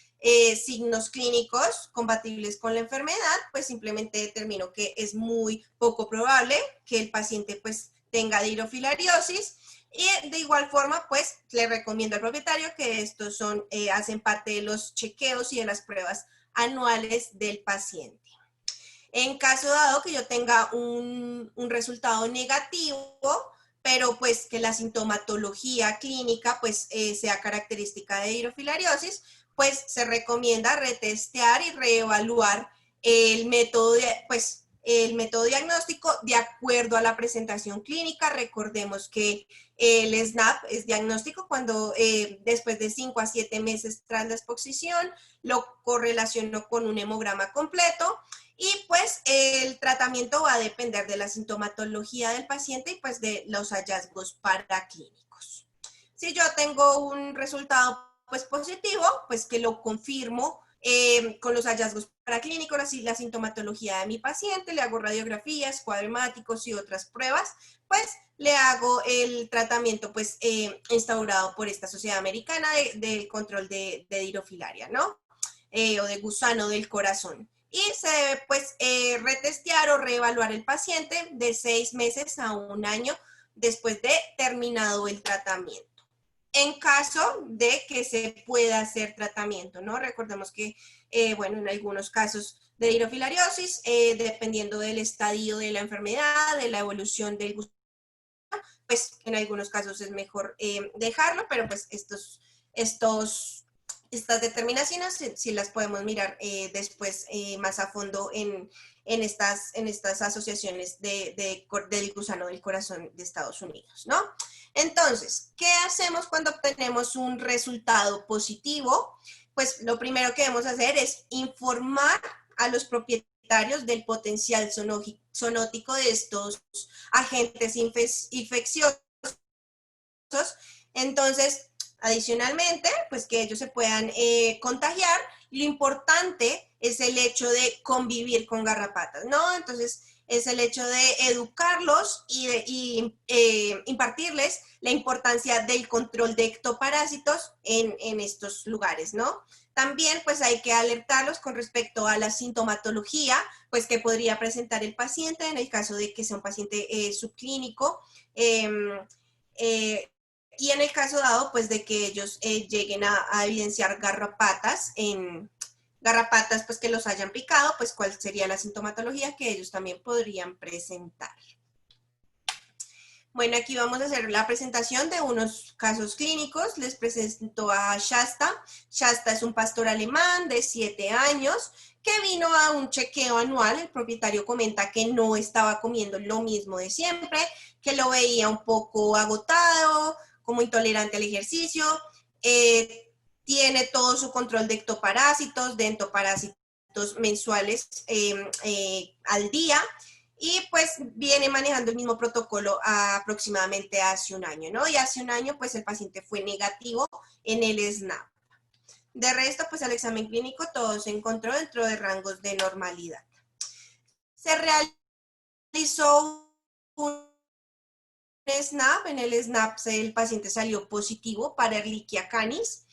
signos clínicos compatibles con la enfermedad, pues simplemente determino que es muy poco probable que el paciente pues tenga dirofilariasis. Y de igual forma, pues le recomiendo al propietario que estos hacen parte de los chequeos y de las pruebas anuales del paciente. En caso dado que yo tenga un resultado negativo, pero pues que la sintomatología clínica pues sea característica de dirofilariasis, pues se recomienda retestear y reevaluar el método el método diagnóstico de acuerdo a la presentación clínica. Recordemos que el SNAP es diagnóstico cuando después de 5 a 7 meses tras la exposición lo correlaciono con un hemograma completo. Y pues el tratamiento va a depender de la sintomatología del paciente y pues de los hallazgos paraclínicos. Si yo tengo un resultado pues positivo, pues que lo confirmo con los hallazgos paraclínicos, la sintomatología de mi paciente, le hago radiografías, cuadrimáticos y otras pruebas, pues le hago el tratamiento pues instaurado por esta Sociedad Americana del Control de Dirofilaria, ¿no? O de gusano del corazón. Y se debe pues retestear o reevaluar el paciente de 6 meses a 1 año después de terminado el tratamiento. En caso de que se pueda hacer tratamiento, ¿no? Recordemos que, bueno, en algunos casos de dirofilariasis, dependiendo del estadio de la enfermedad, de la evolución del gusano, pues en algunos casos es mejor dejarlo, pero pues estas determinaciones sí las podemos mirar después más a fondo en estas asociaciones del gusano del corazón de Estados Unidos, ¿no? Entonces, ¿qué hacemos cuando obtenemos un resultado positivo? Pues lo primero que debemos hacer es informar a los propietarios del potencial zoonótico de estos agentes infecciosos. Entonces, adicionalmente, pues que ellos se puedan contagiar. Lo importante es el hecho de convivir con garrapatas, ¿no? Entonces, es el hecho de educarlos y impartirles la importancia del control de ectoparásitos en estos lugares, ¿no? También, pues hay que alertarlos con respecto a la sintomatología, pues que podría presentar el paciente en el caso de que sea un paciente subclínico. Y en el caso dado, pues de que ellos lleguen a evidenciar garrapatas pues que los hayan picado, pues cuál sería la sintomatología que ellos también podrían presentar. Bueno, aquí vamos a hacer la presentación de unos casos clínicos. Les presento a Shasta. Shasta es un pastor alemán de 7 años que vino a un chequeo anual. El propietario comenta que no estaba comiendo lo mismo de siempre, que lo veía un poco agotado, como intolerante al ejercicio. Tiene todo su control de ectoparásitos, de entoparásitos mensuales al día. Y pues viene manejando el mismo protocolo aproximadamente hace 1 año, ¿no? Y hace 1 año pues el paciente fue negativo en el SNAP. De resto, pues el examen clínico todo se encontró dentro de rangos de normalidad. Se realizó un SNAP, en el SNAP el paciente salió positivo para Ehrlichia canis.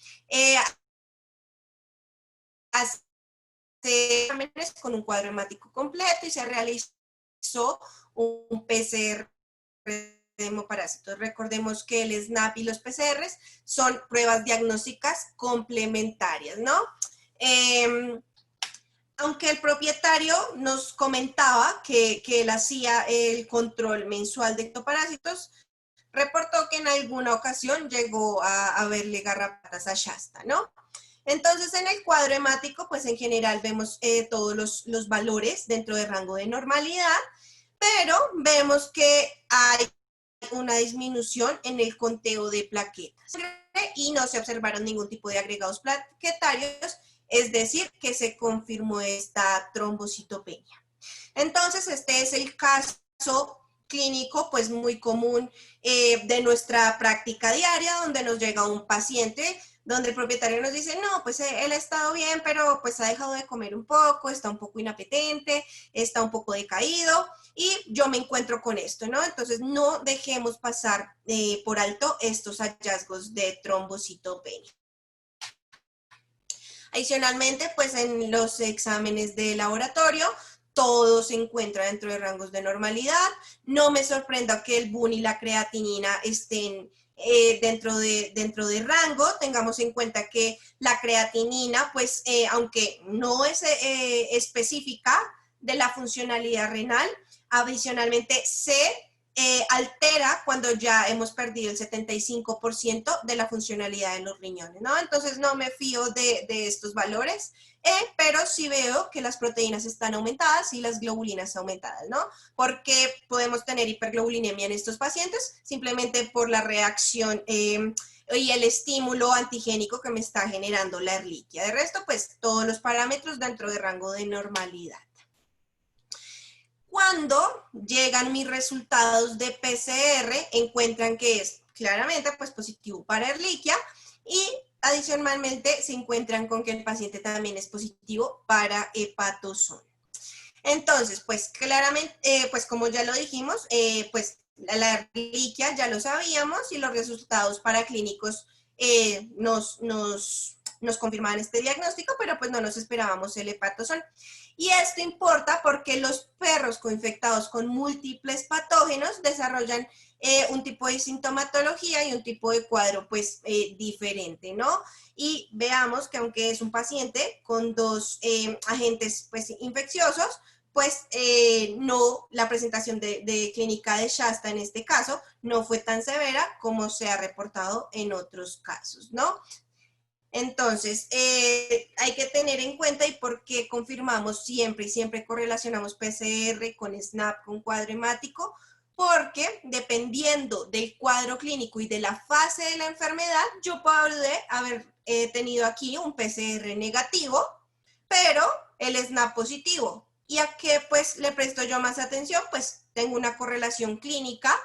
exámenes con un cuadro hemático completo y se realizó un PCR de hemoparásitos. Recordemos que el SNAP y los PCRs son pruebas diagnósticas complementarias, ¿no? Aunque el propietario nos comentaba que él hacía el control mensual de ectoparásitos, reportó que en alguna ocasión llegó a verle garrapatas a Shasta, ¿no? Entonces, en el cuadro hemático, pues en general vemos todos los valores dentro del rango de normalidad, pero vemos que hay una disminución en el conteo de plaquetas y no se observaron ningún tipo de agregados plaquetarios, es decir, que se confirmó esta trombocitopenia. Entonces, este es el caso clínico, pues muy común de nuestra práctica diaria, donde nos llega un paciente donde el propietario nos dice, no, pues él ha estado bien, pero pues ha dejado de comer un poco, está un poco inapetente, está un poco decaído, y yo me encuentro con esto, ¿no? Entonces, no dejemos pasar por alto estos hallazgos de trombocitopenia. Adicionalmente, pues en los exámenes de laboratorio, todo se encuentra dentro de rangos de normalidad. No me sorprenda que el BUN y la creatinina estén dentro de rango. Tengamos en cuenta que la creatinina, pues aunque no es específica de la funcionalidad renal, adicionalmente se altera cuando ya hemos perdido el 75% de la funcionalidad de los riñones, ¿no? Entonces no me fío de estos valores, pero sí veo que las proteínas están aumentadas y las globulinas aumentadas, ¿no? Porque podemos tener hiperglobulinemia en estos pacientes simplemente por la reacción y el estímulo antigénico que me está generando la Ehrlichia. De resto, pues todos los parámetros dentro de rango de normalidad. Cuando llegan mis resultados de PCR, encuentran que es claramente pues, positivo para Ehrlichia y adicionalmente se encuentran con que el paciente también es positivo para hepatosón. Entonces, pues claramente, pues como ya lo dijimos, pues la Ehrlichia ya lo sabíamos y los resultados paraclínicos nos confirmaban este diagnóstico, pero pues no nos esperábamos el hepatosón. Y esto importa porque los perros coinfectados con múltiples patógenos desarrollan un tipo de sintomatología y un tipo de cuadro pues diferente, ¿no? Y veamos que aunque es un paciente con dos agentes pues infecciosos, pues no, la presentación de clínica de Shasta en este caso no fue tan severa como se ha reportado en otros casos, ¿no? Entonces, hay que tener en cuenta y por qué confirmamos siempre y siempre correlacionamos PCR con SNAP, con cuadro hemático, porque dependiendo del cuadro clínico y de la fase de la enfermedad, yo puedo haber tenido aquí un PCR negativo, pero el SNAP positivo. ¿Y a qué pues le presto yo más atención? Pues tengo una correlación clínica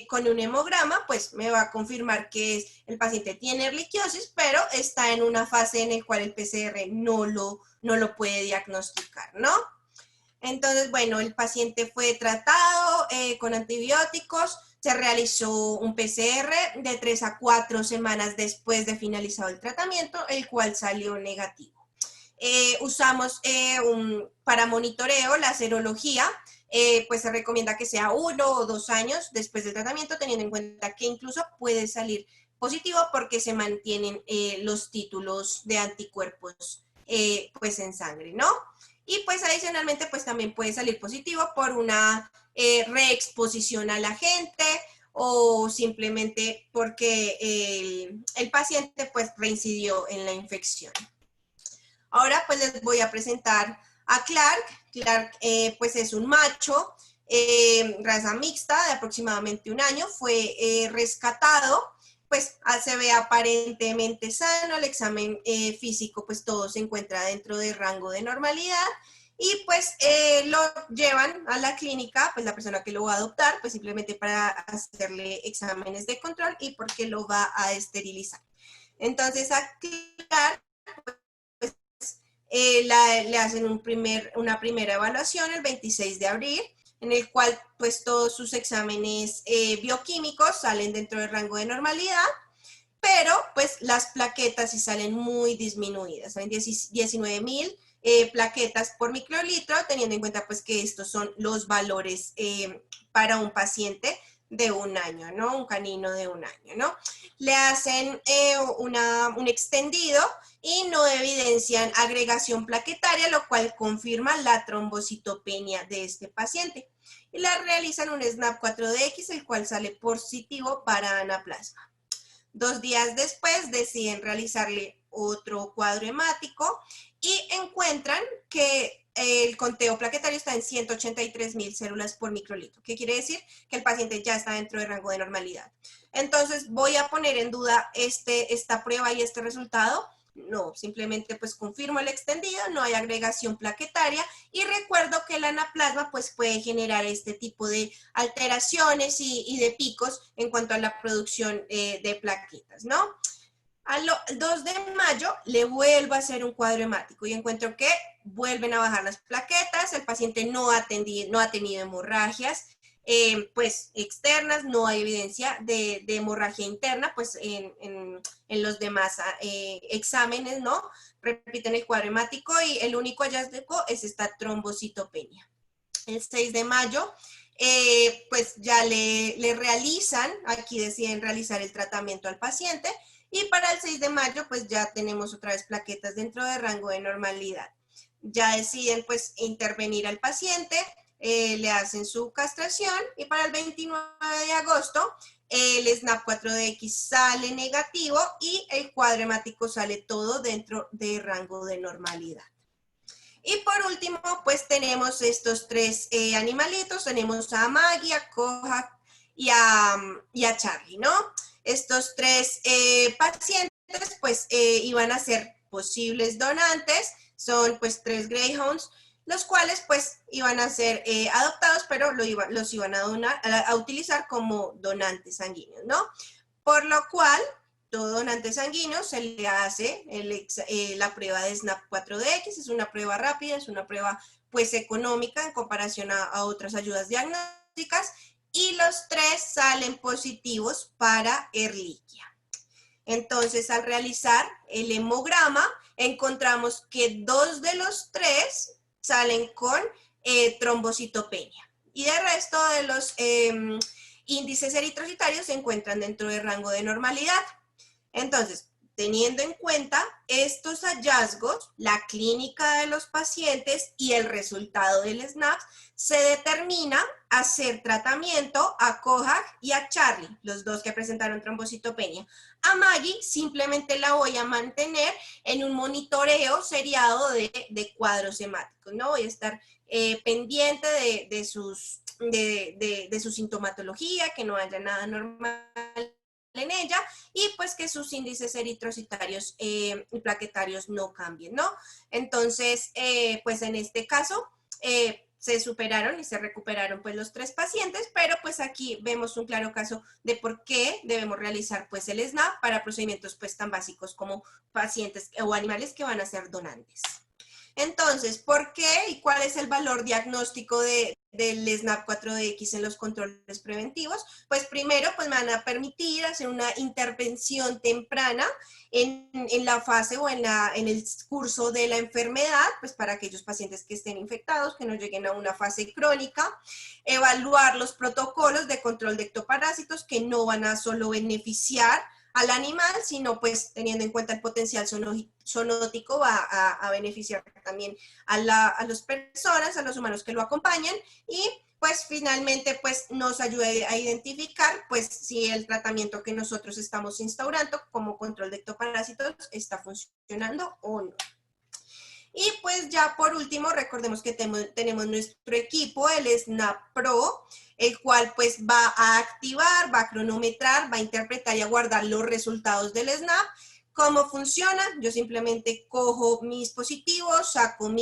con un hemograma, pues me va a confirmar que el paciente tiene erliquiosis, pero está en una fase en la cual el PCR no lo puede diagnosticar, ¿no? Entonces, bueno, el paciente fue tratado con antibióticos, se realizó un PCR de 3 a 4 semanas después de finalizado el tratamiento, el cual salió negativo. Usamos para monitoreo la serología, pues se recomienda que sea 1 o 2 años después del tratamiento, teniendo en cuenta que incluso puede salir positivo porque se mantienen los títulos de anticuerpos pues en sangre, ¿no? Y pues adicionalmente pues también puede salir positivo por una reexposición al agente o simplemente porque el paciente pues reincidió en la infección. Ahora pues les voy a presentar a Clark. Clark pues es un macho, raza mixta de aproximadamente 1 año, fue rescatado, pues se ve aparentemente sano, el examen físico pues todo se encuentra dentro del rango de normalidad y pues lo llevan a la clínica, pues la persona que lo va a adoptar, pues simplemente para hacerle exámenes de control y porque lo va a esterilizar. Entonces a Clark le hacen una primera evaluación el 26 de abril, en el cual pues todos sus exámenes bioquímicos salen dentro del rango de normalidad, pero pues las plaquetas sí salen muy disminuidas, salen 19.000 plaquetas por microlitro, teniendo en cuenta pues que estos son los valores para un paciente de 1 año, ¿no? Un canino de 1 año, ¿no? Le hacen un extendido y no evidencian agregación plaquetaria, lo cual confirma la trombocitopenia de este paciente. Y le realizan un SNAP 4DX, el cual sale positivo para anaplasma. 2 días después deciden realizarle otro cuadro hemático y encuentran que el conteo plaquetario está en 183.000 células por microlitro. ¿Qué quiere decir? Que el paciente ya está dentro del rango de normalidad. Entonces, ¿voy a poner en duda esta prueba y este resultado? No, simplemente pues confirmo el extendido, no hay agregación plaquetaria y recuerdo que el anaplasma pues puede generar este tipo de alteraciones y de picos en cuanto a la producción de plaquetas, ¿no? Al 2 de mayo le vuelvo a hacer un cuadro hemático y encuentro que vuelven a bajar las plaquetas, el paciente no ha tenido hemorragias pues externas, no hay evidencia de hemorragia interna, pues en los demás exámenes, ¿no? Repiten el cuadro hemático y el único hallazgo es esta trombocitopenia. El 6 de mayo pues ya le realizan, aquí deciden realizar el tratamiento al paciente y para el 6 de mayo pues ya tenemos otra vez plaquetas dentro del rango de normalidad. Ya deciden pues intervenir al paciente, le hacen su castración y para el 29 de agosto el SNAP 4DX sale negativo y el cuadro hemático sale todo dentro del rango de normalidad. Y por último, pues tenemos estos 3 animalitos, tenemos a Maggie, a Kojak y a Charlie, ¿no? Estos 3 pacientes, pues iban a ser posibles donantes, son pues 3 Greyhounds, los cuales pues iban a ser adoptados, pero los iban a utilizar como donantes sanguíneos, ¿no? Por lo cual, todo donante sanguíneo se le hace la prueba de SNAP 4DX, es una prueba rápida, es una prueba pues económica en comparación a otras ayudas diagnósticas y los 3 salen positivos para Ehrlichia. Entonces, al realizar el hemograma, encontramos que 2 de los 3 salen con trombocitopenia y el resto de los índices eritrocitarios se encuentran dentro del rango de normalidad. Entonces, teniendo en cuenta estos hallazgos, la clínica de los pacientes y el resultado del SNAP, se determina hacer tratamiento a Kojak y a Charlie, los 2 que presentaron trombocitopenia. A Maggie simplemente la voy a mantener en un monitoreo seriado de cuadros hemáticos, ¿no? Voy a estar pendiente de su sintomatología, que no haya nada normal en ella y pues que sus índices eritrocitarios y plaquetarios no cambien, ¿no? Entonces, pues en este caso se superaron y se recuperaron pues los 3 pacientes, pero pues aquí vemos un claro caso de por qué debemos realizar pues el SNAP para procedimientos pues tan básicos como pacientes o animales que van a ser donantes. Entonces, ¿por qué y cuál es el valor diagnóstico del SNAP 4DX en los controles preventivos? Pues primero, pues me van a permitir hacer una intervención temprana en la fase o en el curso de la enfermedad, pues para aquellos pacientes que estén infectados, que no lleguen a una fase crónica, evaluar los protocolos de control de ectoparásitos que no van a solo beneficiar al animal, sino pues teniendo en cuenta el potencial zoonótico va a beneficiar también a las personas, a los humanos que lo acompañan y pues finalmente pues nos ayude a identificar pues si el tratamiento que nosotros estamos instaurando como control de ectoparásitos está funcionando o no. Y pues ya por último, recordemos que tenemos nuestro equipo, el SNAP Pro, el cual pues va a activar, va a cronometrar, va a interpretar y a guardar los resultados del SNAP. ¿Cómo funciona? Yo simplemente cojo mi dispositivo, saco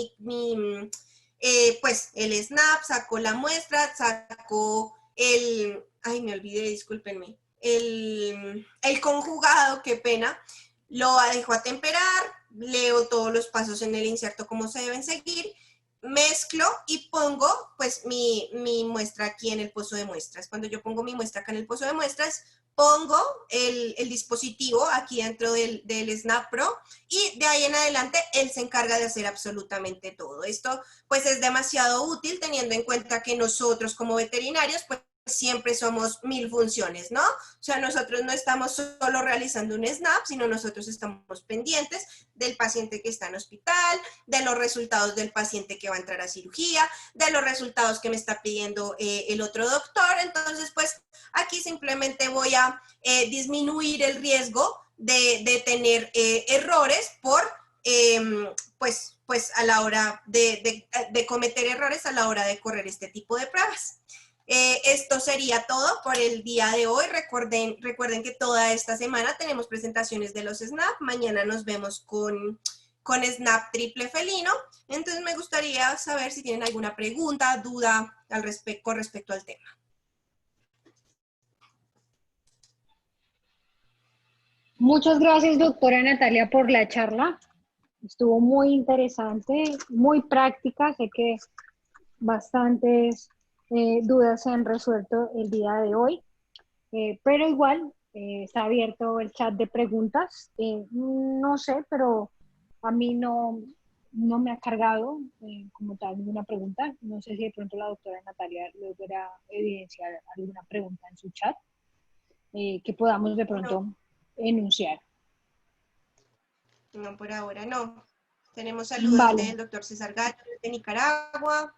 pues el SNAP, saco la muestra, saco me olvidé, discúlpenme, el conjugado, qué pena, lo dejo a temperar, leo todos los pasos en el inserto como se deben seguir, mezclo y pongo pues mi muestra aquí en el pozo de muestras. Cuando yo pongo mi muestra acá en el pozo de muestras, pongo el dispositivo aquí dentro del Snap Pro y de ahí en adelante él se encarga de hacer absolutamente todo. Esto pues es demasiado útil teniendo en cuenta que nosotros como veterinarios pues siempre somos mil funciones, ¿no? O sea, nosotros no estamos solo realizando un SNAP, sino nosotros estamos pendientes del paciente que está en hospital, de los resultados del paciente que va a entrar a cirugía, de los resultados que me está pidiendo el otro doctor. Entonces, pues aquí simplemente voy a disminuir el riesgo de tener errores por, pues a la hora de cometer errores a la hora de correr este tipo de pruebas. Esto sería todo por el día de hoy. Recuerden que toda esta semana tenemos presentaciones de los SNAP. Mañana nos vemos con SNAP triple felino. Entonces me gustaría saber si tienen alguna pregunta, duda con respecto al tema. Muchas gracias, doctora Natalia, por la charla. Estuvo muy interesante, muy práctica. Sé que bastantes dudas se han resuelto el día de hoy, pero igual está abierto el chat de preguntas. No sé, pero a mí no me ha cargado como tal ninguna pregunta. No sé si de pronto la doctora Natalia logra evidenciar alguna pregunta en su chat que podamos de pronto enunciar. No, por ahora no. Tenemos saludos Vale. del doctor César Gallo de Nicaragua.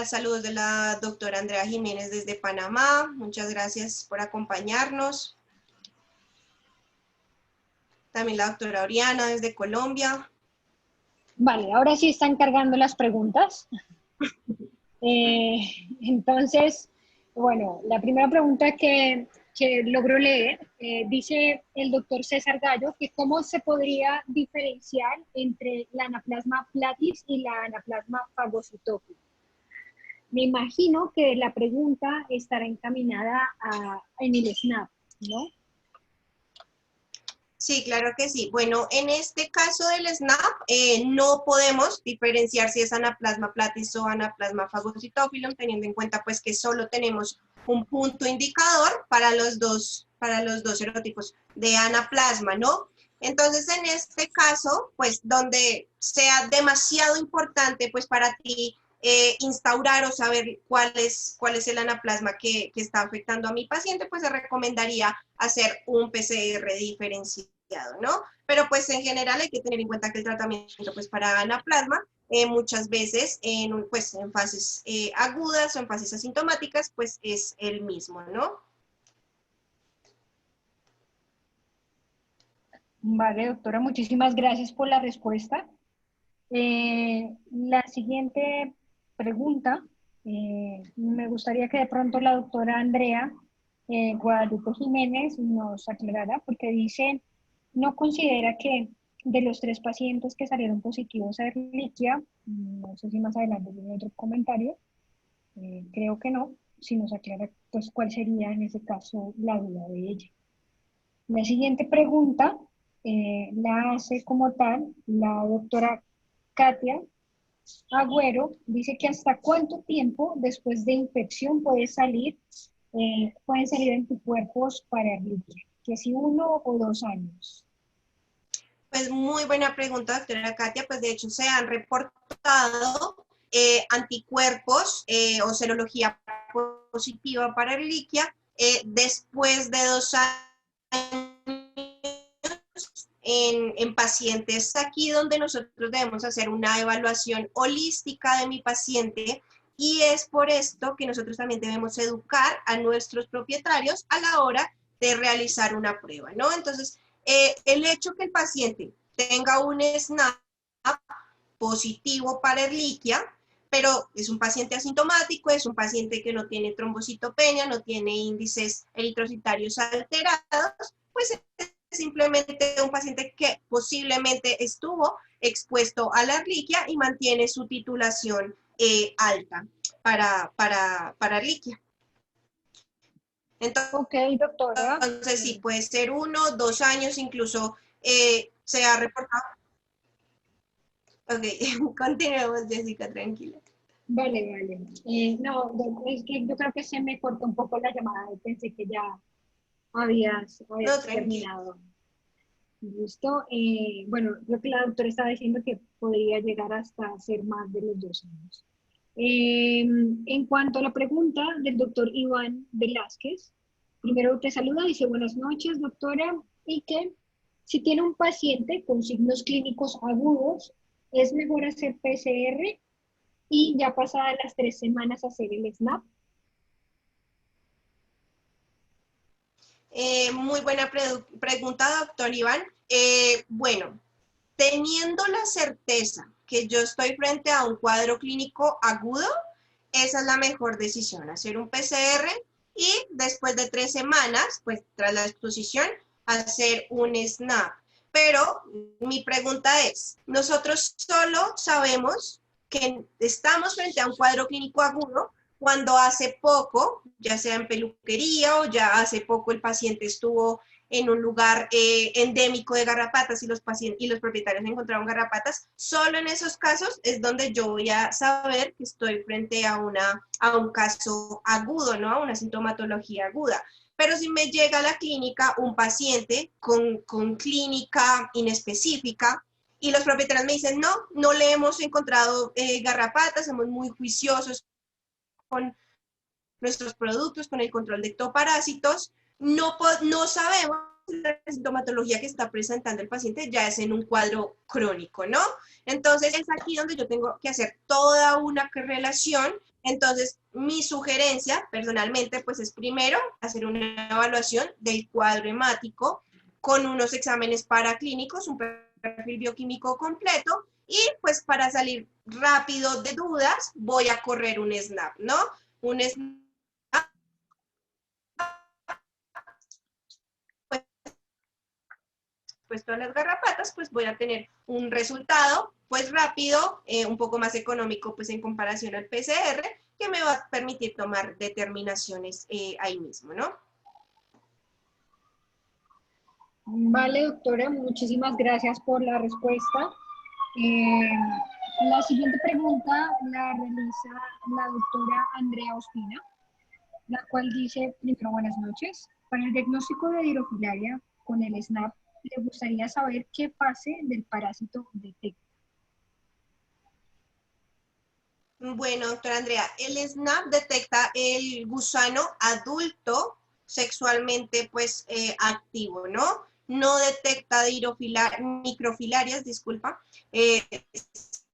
Saludos de la doctora Andrea Jiménez desde Panamá. Muchas gracias por acompañarnos. También la doctora Oriana desde Colombia. Vale, ahora sí están cargando las preguntas. Entonces, bueno, la primera pregunta que logro leer, dice el doctor César Gallo que cómo se podría diferenciar entre la Anaplasma platis y la Anaplasma phagocytophila. Me imagino que la pregunta estará encaminada en el SNAP, ¿no? Sí, claro que sí. Bueno, en este caso del SNAP no podemos diferenciar si es Anaplasma platis o Anaplasma phagocytophilum, teniendo en cuenta pues que solo tenemos un punto indicador para los dos serotipos de anaplasma, ¿no? Entonces, en este caso, pues donde sea demasiado importante pues para ti instaurar o saber cuál es el anaplasma que está afectando a mi paciente, pues se recomendaría hacer un PCR diferenciado, ¿no? Pero pues en general hay que tener en cuenta que el tratamiento pues para anaplasma muchas veces pues, en fases agudas o en fases asintomáticas pues es el mismo, ¿no? Vale, doctora, muchísimas gracias por la respuesta. La siguiente pregunta, me gustaría que de pronto la doctora Andrea Guadalupe Jiménez nos aclarara, porque dice, no considera que de los 3 pacientes que salieron positivos a Ehrlichia, no sé si más adelante tiene otro comentario, creo que no, si nos aclara pues cuál sería en ese caso la duda de ella. La siguiente pregunta la hace como tal la doctora Katia Agüero. Dice que hasta cuánto tiempo después de infección pueden salir anticuerpos para Ehrlichia, que si 1 o 2 años. Pues muy buena pregunta, doctora Katia. Pues de hecho se han reportado anticuerpos o serología positiva para Ehrlichia después de 2 años en pacientes. Aquí donde nosotros debemos hacer una evaluación holística de mi paciente y es por esto que nosotros también debemos educar a nuestros propietarios a la hora de realizar una prueba, ¿no? Entonces, el hecho que el paciente tenga un SNAP positivo para Ehrlichia, pero es un paciente asintomático, es un paciente que no tiene trombocitopenia, no tiene índices eritrocitarios alterados, pues es simplemente un paciente que posiblemente estuvo expuesto a la Ehrlichia y mantiene su titulación alta para Ehrlichia. Ok, doctora. Entonces, sí, puede ser 1, 2 años, incluso se ha reportado. Ok, continuemos, Jessica, tranquila. Vale, vale. No, es que yo creo que se me cortó un poco la llamada y pensé que ya No, habías tranquila. terminado. Listo. Bueno, lo que la doctora estaba diciendo que podría llegar hasta ser más de los 2 años. En cuanto a la pregunta del doctor Iván Velázquez, primero te saluda, dice buenas noches, doctora, y que si tiene un paciente con signos clínicos agudos, es mejor hacer PCR y ya pasadas las 3 semanas hacer el SNAP. Muy buena pregunta, doctor Iván. Bueno, teniendo la certeza que yo estoy frente a un cuadro clínico agudo, esa es la mejor decisión, hacer un PCR y después de 3 semanas, pues tras la exposición, hacer un SNAP. Pero mi pregunta es, nosotros solo sabemos que estamos frente a un cuadro clínico agudo cuando hace poco, ya sea en peluquería o ya hace poco el paciente estuvo en un lugar endémico de garrapatas y los propietarios encontraron garrapatas, solo en esos casos es donde yo voy a saber que estoy frente a un caso agudo, ¿no? A una sintomatología aguda. Pero si me llega a la clínica un paciente con clínica inespecífica y los propietarios me dicen, no, no le hemos encontrado garrapatas, somos muy juiciosos con nuestros productos, con el control de ectoparásitos, no sabemos la sintomatología que está presentando el paciente ya es en un cuadro crónico, ¿no? Entonces es aquí donde yo tengo que hacer toda una relación. Entonces mi sugerencia personalmente pues es primero hacer una evaluación del cuadro hemático con unos exámenes paraclínicos, un perfil bioquímico completo y pues para salir rápido de dudas voy a correr un SNAP, ¿no? Un SNAP pues todas las garrapatas, pues voy a tener un resultado pues rápido, un poco más económico pues en comparación al PCR, que me va a permitir tomar determinaciones ahí mismo, ¿no? Vale, doctora, muchísimas gracias por la respuesta. Eh, la siguiente pregunta la realiza la doctora Andrea Ospina, la cual dice, primero, buenas noches. Para el diagnóstico de Dirofilaria con el SNAP, le gustaría saber qué fase del parásito detecta. Bueno, doctora Andrea, el SNAP detecta el gusano adulto sexualmente pues activo, ¿no? No detecta microfilarias, disculpa, eh,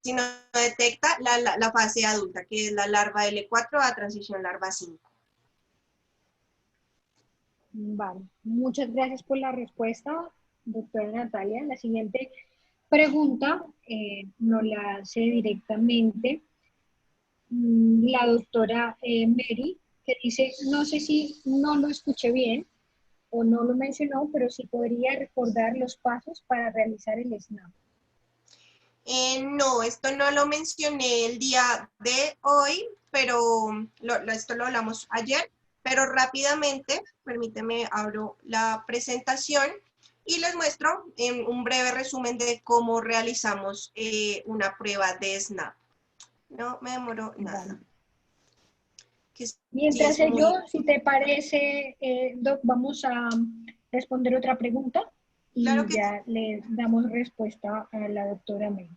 sino detecta la fase adulta, que es la larva L4 a transición larva 5. Vale, muchas gracias por la respuesta, doctora Natalia. La siguiente pregunta nos la hace directamente la doctora Mary, que dice, no sé si no lo escuché bien o no lo mencionó, pero sí podría recordar los pasos para realizar el SNAP. No, esto no lo mencioné el día de hoy, pero esto lo hablamos ayer, pero rápidamente, permíteme, abro la presentación y les muestro en un breve resumen de cómo realizamos una prueba de SNAP. No me demoró Vale. nada. Que sí Mientras es muy... si te parece, Doc, vamos a responder otra pregunta Claro y que sí. ya le damos respuesta a la doctora May.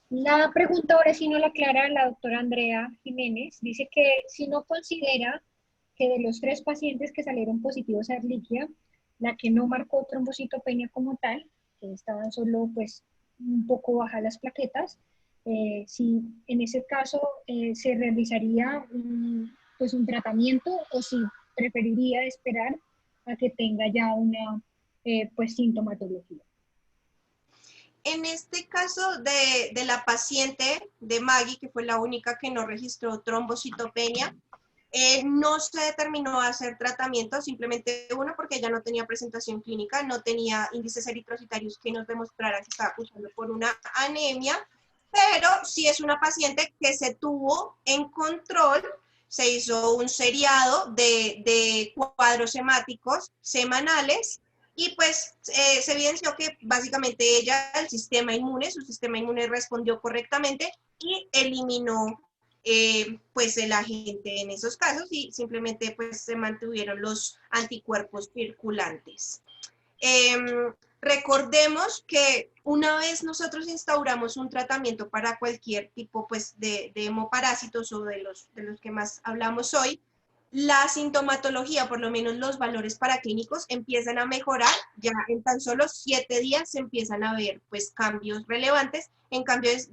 La pregunta ahora sí no la aclara la doctora Andrea Jiménez. Dice que si no considera que de los 3 pacientes que salieron positivos a Erliquia, la que no marcó trombocitopenia como tal, que estaban solo pues un poco bajas las plaquetas, si en ese caso se realizaría pues un tratamiento o si preferiría esperar a que tenga ya una pues sintomatología. En este caso de la paciente de Maggie, que fue la única que no registró trombocitopenia, no se determinó hacer tratamiento, simplemente uno, porque ella no tenía presentación clínica, no tenía índices eritrocitarios que nos demostraran que estaba cursando por una anemia, pero sí es una paciente que se tuvo en control, se hizo un seriado de cuadros hemáticos semanales y pues se evidenció que básicamente ella, el sistema inmune, su sistema inmune respondió correctamente y eliminó pues el agente en esos casos y simplemente pues se mantuvieron los anticuerpos circulantes. Recordemos que una vez nosotros instauramos un tratamiento para cualquier tipo pues, de hemoparásitos o de los que más hablamos hoy, la sintomatología, por lo menos los valores paraclínicos, empiezan a mejorar, ya en tan solo 7 días se empiezan a ver pues, cambios relevantes en cambios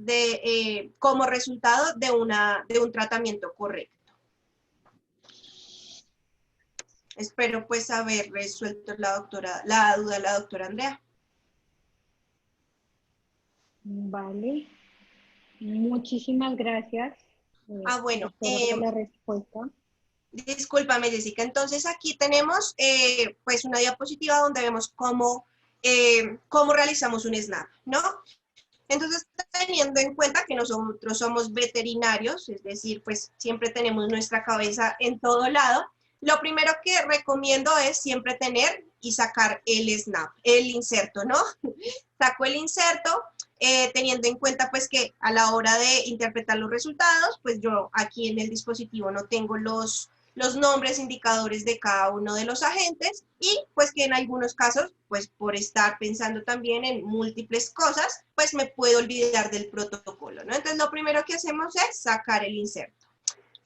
como resultado de un tratamiento correcto. Espero pues haber resuelto la duda de la doctora Andrea. Vale, muchísimas gracias, Bueno, doctora, por la respuesta. discúlpame Jessica, entonces aquí tenemos pues una diapositiva donde vemos cómo realizamos un SNAP, ¿no? Entonces, teniendo en cuenta que nosotros somos veterinarios, es decir, pues siempre tenemos nuestra cabeza en todo lado, lo primero que recomiendo es siempre tener y sacar el SNAP, el inserto, ¿no? Saco el inserto, teniendo en cuenta pues que a la hora de interpretar los resultados, pues yo aquí en el dispositivo no tengo los nombres indicadores de cada uno de los agentes y pues que en algunos casos, pues por estar pensando también en múltiples cosas, pues me puedo olvidar del protocolo, ¿no? Entonces lo primero que hacemos es sacar el inserto.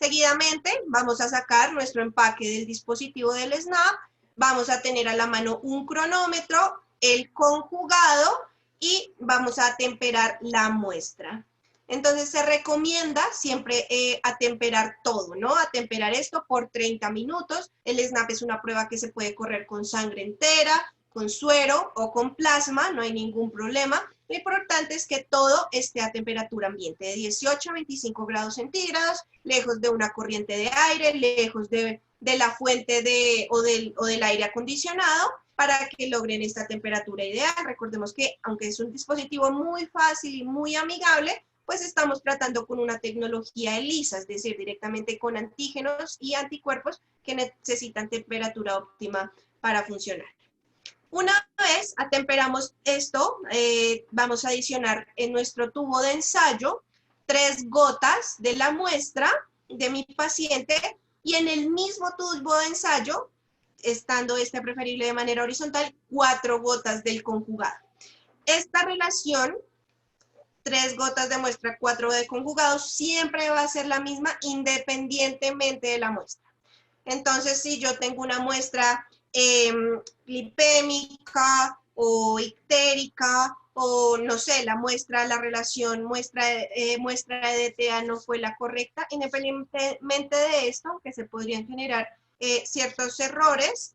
Seguidamente vamos a sacar nuestro empaque del dispositivo del SNAP, vamos a tener a la mano un cronómetro, el conjugado y vamos a atemperar la muestra. Entonces se recomienda siempre atemperar todo, ¿no? Atemperar esto por 30 minutos. El SNAP es una prueba que se puede correr con sangre entera, con suero o con plasma, no hay ningún problema. Lo importante es que todo esté a temperatura ambiente, de 18 a 25 grados centígrados, lejos de una corriente de aire, lejos de la fuente o del aire acondicionado, para que logren esta temperatura ideal. Recordemos que aunque es un dispositivo muy fácil y muy amigable, pues estamos tratando con una tecnología ELISA, es decir, directamente con antígenos y anticuerpos que necesitan temperatura óptima para funcionar. Una vez atemperamos esto, vamos a adicionar en nuestro tubo de ensayo 3 gotas de la muestra de mi paciente y en el mismo tubo de ensayo, estando este preferible de manera horizontal, 4 gotas del conjugado. Esta relación, 3 gotas de muestra, 4 de conjugado, siempre va a ser la misma independientemente de la muestra. Entonces, si yo tengo una muestra lipémica o ictérica, o no sé, la relación muestra de DTA no fue la correcta, independientemente de esto, que se podrían generar ciertos errores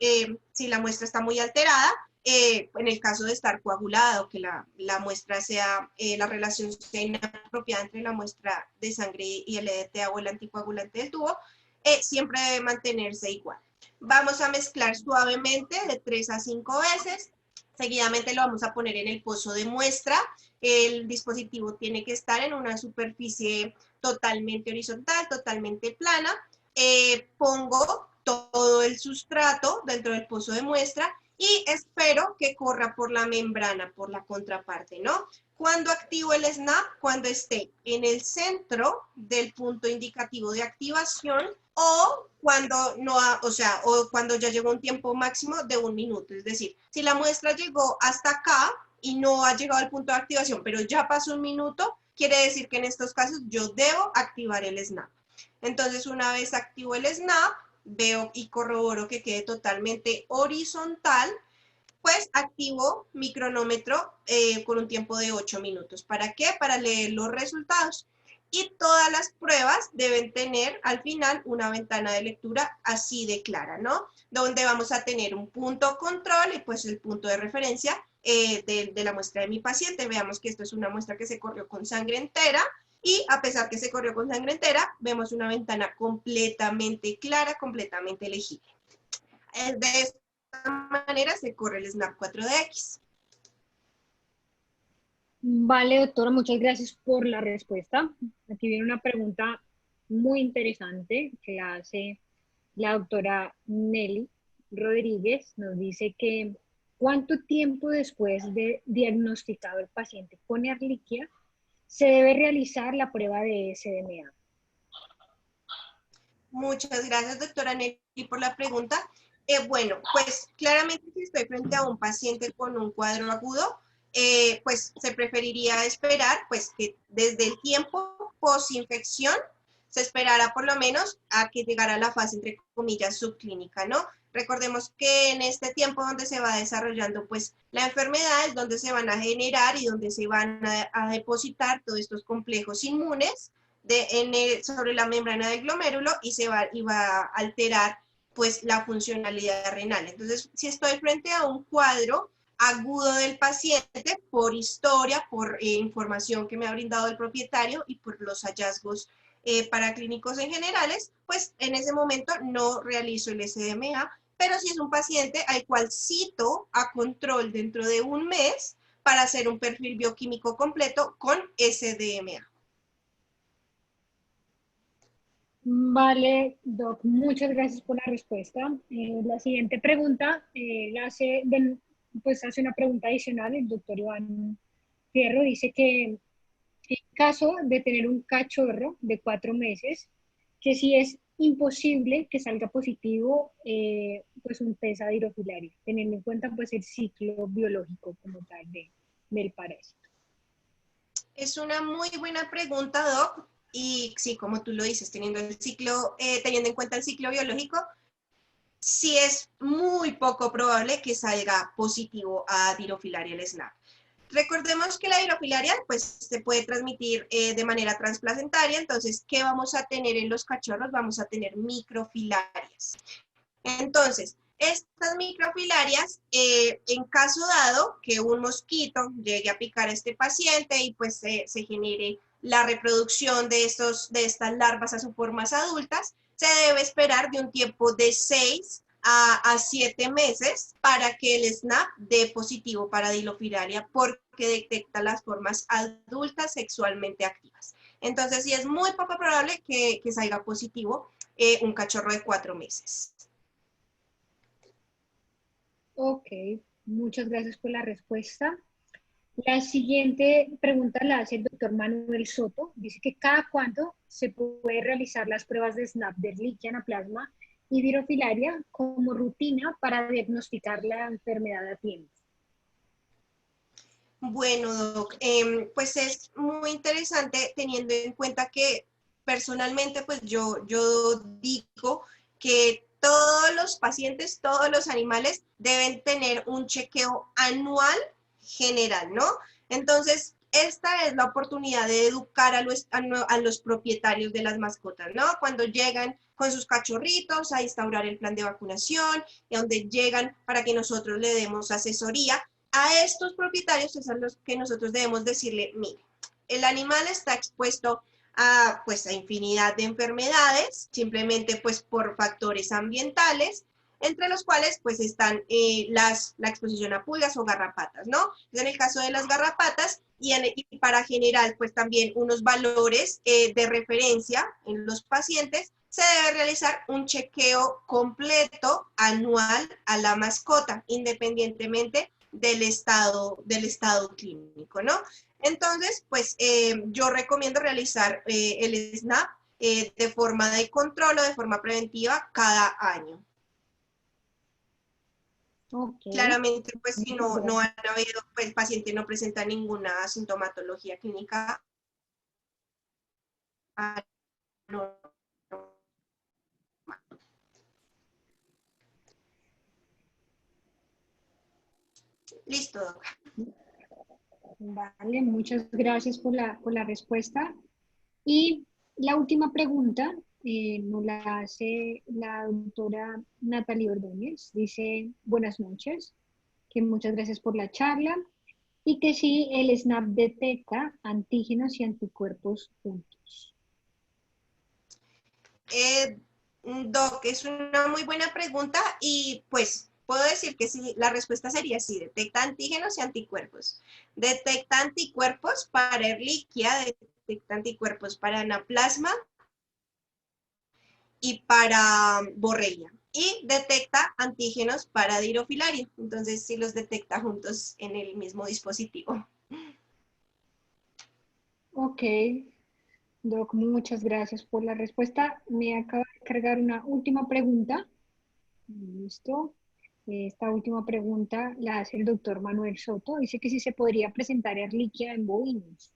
si la muestra está muy alterada, en el caso de estar coagulada o que la muestra sea, la relación sea inapropiada entre la muestra de sangre y el EDTA o el anticoagulante del tubo, siempre debe mantenerse igual. Vamos a mezclar suavemente de 3 a 5 veces. Seguidamente lo vamos a poner en el pozo de muestra. El dispositivo tiene que estar en una superficie totalmente horizontal, totalmente plana. Pongo todo el sustrato dentro del pozo de muestra y espero que corra por la membrana, por la contraparte, ¿no? Cuando activo el SNAP, cuando esté en el centro del punto indicativo de activación o cuando no, o cuando ya llegó un tiempo máximo de 1 minuto. Es decir, si la muestra llegó hasta acá y no ha llegado al punto de activación, pero ya pasó 1 minuto, quiere decir que en estos casos yo debo activar el SNAP. Entonces, una vez activo el SNAP, veo y corroboro que quede totalmente horizontal, pues activo mi cronómetro con un tiempo de 8 minutos. ¿Para qué? Para leer los resultados. Y todas las pruebas deben tener al final una ventana de lectura así de clara, ¿no? Donde vamos a tener un punto control y pues el punto de referencia de la muestra de mi paciente. Veamos que esto es una muestra que se corrió con sangre entera y a pesar que se corrió con sangre entera, vemos una ventana completamente clara, completamente legible. De esta manera se corre el SNAP 4DX. Vale, doctora, muchas gracias por la respuesta. Aquí viene una pregunta muy interesante que la hace la doctora Nelly Rodríguez. Nos dice que ¿cuánto tiempo después de diagnosticado el paciente con Ehrlichia se debe realizar la prueba de SDMA? Muchas gracias, doctora Nelly, por la pregunta. Bueno, pues claramente si estoy frente a un paciente con un cuadro agudo, pues se preferiría esperar pues que desde el tiempo posinfección se esperara por lo menos a que llegara la fase, entre comillas, subclínica, ¿no? Recordemos que en este tiempo donde se va desarrollando pues la enfermedad es donde se van a generar y donde se van a depositar todos estos complejos inmunes sobre la membrana del glomérulo y va a alterar pues la funcionalidad renal. Entonces, si estoy frente a un cuadro agudo del paciente por historia, por información que me ha brindado el propietario y por los hallazgos paraclínicos en generales, pues en ese momento no realizo el SDMA, pero si es un paciente al cual cito a control dentro de un mes para hacer un perfil bioquímico completo con SDMA. Vale, Doc, muchas gracias por la respuesta. La siguiente pregunta pues hace una pregunta adicional. El doctor Iván Fierro dice que en caso de tener un cachorro de 4 meses, que si es imposible que salga positivo pues un test adirofilario, teniendo en cuenta pues el ciclo biológico como tal del parásito. Es una muy buena pregunta, Doc. Y sí, como tú lo dices, teniendo en cuenta el ciclo biológico, sí es muy poco probable que salga positivo a Dirofilaria el SNAP. Recordemos que la dirofilaria pues, se puede transmitir de manera transplacentaria, entonces, ¿qué vamos a tener en los cachorros? Vamos a tener microfilarias. Entonces, estas microfilarias, en caso dado que un mosquito llegue a picar a este paciente y pues se genere la reproducción de estas larvas a sus formas adultas, se debe esperar de un tiempo de 6 a 7 meses para que el SNAP dé positivo para Dilofilaria porque detecta las formas adultas sexualmente activas. Entonces, sí es muy poco probable que salga positivo un cachorro de 4 meses. Ok, muchas gracias por la respuesta. La siguiente pregunta la hace el doctor Manuel Soto. Dice que cada cuánto se puede realizar las pruebas de SNAP de Ehrlichia, anaplasma y Dirofilaria como rutina para diagnosticar la enfermedad a tiempo. Bueno, Doc, pues es muy interesante teniendo en cuenta que personalmente pues yo digo que todos los pacientes, todos los animales deben tener un chequeo anual general, ¿no? Entonces, esta es la oportunidad de educar a los propietarios de las mascotas, ¿no? Cuando llegan con sus cachorritos a instaurar el plan de vacunación y donde llegan para que nosotros le demos asesoría, a estos propietarios es a los que nosotros debemos decirle, mire, el animal está expuesto pues, a infinidad de enfermedades, simplemente pues por factores ambientales, entre los cuales pues están la exposición a pulgas o garrapatas, ¿no? En el caso de las garrapatas y para generar pues también unos valores de referencia en los pacientes, se debe realizar un chequeo completo anual a la mascota, independientemente del estado clínico, ¿no? Entonces, pues yo recomiendo realizar el SNAP de forma de control o de forma preventiva cada año. Okay. Claramente, pues si no han habido, pues, el paciente no presenta ninguna sintomatología clínica. No. Listo, doctora. Vale, muchas gracias por la respuesta. Y la última pregunta nos la hace la doctora Natalie Ordóñez. Dice, buenas noches, que muchas gracias por la charla y que si el SNAP detecta antígenos y anticuerpos juntos. Doc, es una muy buena pregunta y pues puedo decir que sí, la respuesta sería sí, detecta antígenos y anticuerpos. Detecta anticuerpos para Ehrlichia, detecta anticuerpos para anaplasma y para borrelia. y detecta antígenos para dirofilario. Entonces, sí los detecta juntos en el mismo dispositivo. Ok, Doc, muchas gracias por la respuesta. Me acaba de cargar una última pregunta. Listo. Esta última pregunta la hace el doctor Manuel Soto. Dice que si se podría presentar Ehrlichia en bovinos.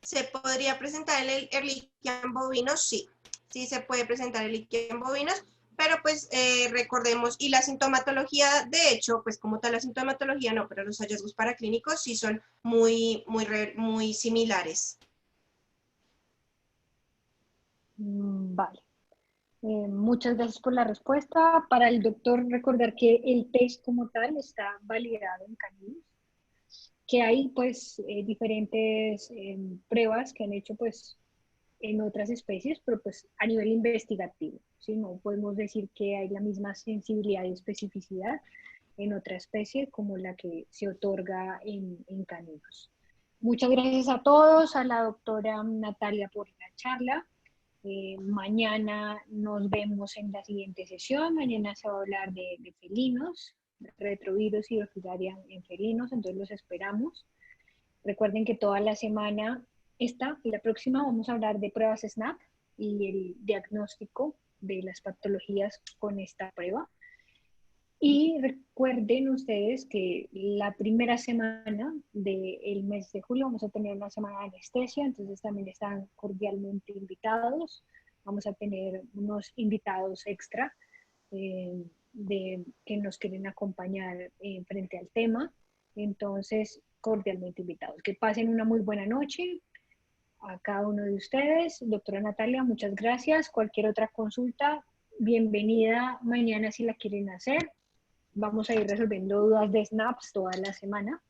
¿Se podría presentar el Ehrlichia en bovinos? Sí, sí se puede presentar el Ehrlichia en bovinos, pero pues recordemos, y la sintomatología, de hecho, pues como tal la sintomatología no, pero los hallazgos paraclínicos sí son muy similares. Vale. Muchas gracias por la respuesta. Para el doctor, recordar que el test como tal está validado en caninos, que hay pues diferentes pruebas que han hecho pues en otras especies, pero pues a nivel investigativo, ¿sí? No podemos decir que hay la misma sensibilidad y especificidad en otra especie como la que se otorga en caninos. Muchas gracias a todos, a la doctora Natalia por la charla. Mañana nos vemos en la siguiente sesión. Mañana se va a hablar de felinos, de retrovirus y orfidarias en felinos, entonces los esperamos. Recuerden que toda la semana, esta y la próxima, vamos a hablar de pruebas SNAP y el diagnóstico de las patologías con esta prueba. Y recuerden ustedes que la primera semana del mes de julio vamos a tener una semana de anestesia, entonces también están cordialmente invitados. Vamos a tener unos invitados extra que nos quieren acompañar frente al tema. Entonces, cordialmente invitados. Que pasen una muy buena noche a cada uno de ustedes. Doctora Natalia, muchas gracias. Cualquier otra consulta, bienvenida mañana si la quieren hacer. Vamos a ir resolviendo dudas de snaps toda la semana.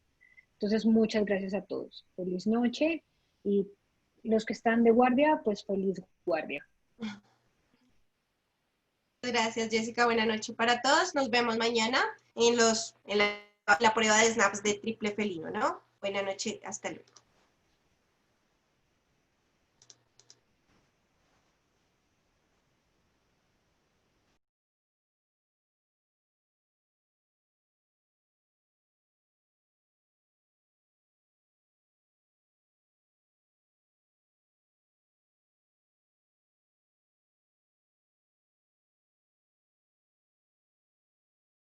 Entonces, muchas gracias a todos. Feliz noche y los que están de guardia, pues feliz guardia. Gracias, Jessica. Buenas noches para todos. Nos vemos mañana en la prueba de snaps de triple felino, ¿no? Buenas noches. Hasta luego.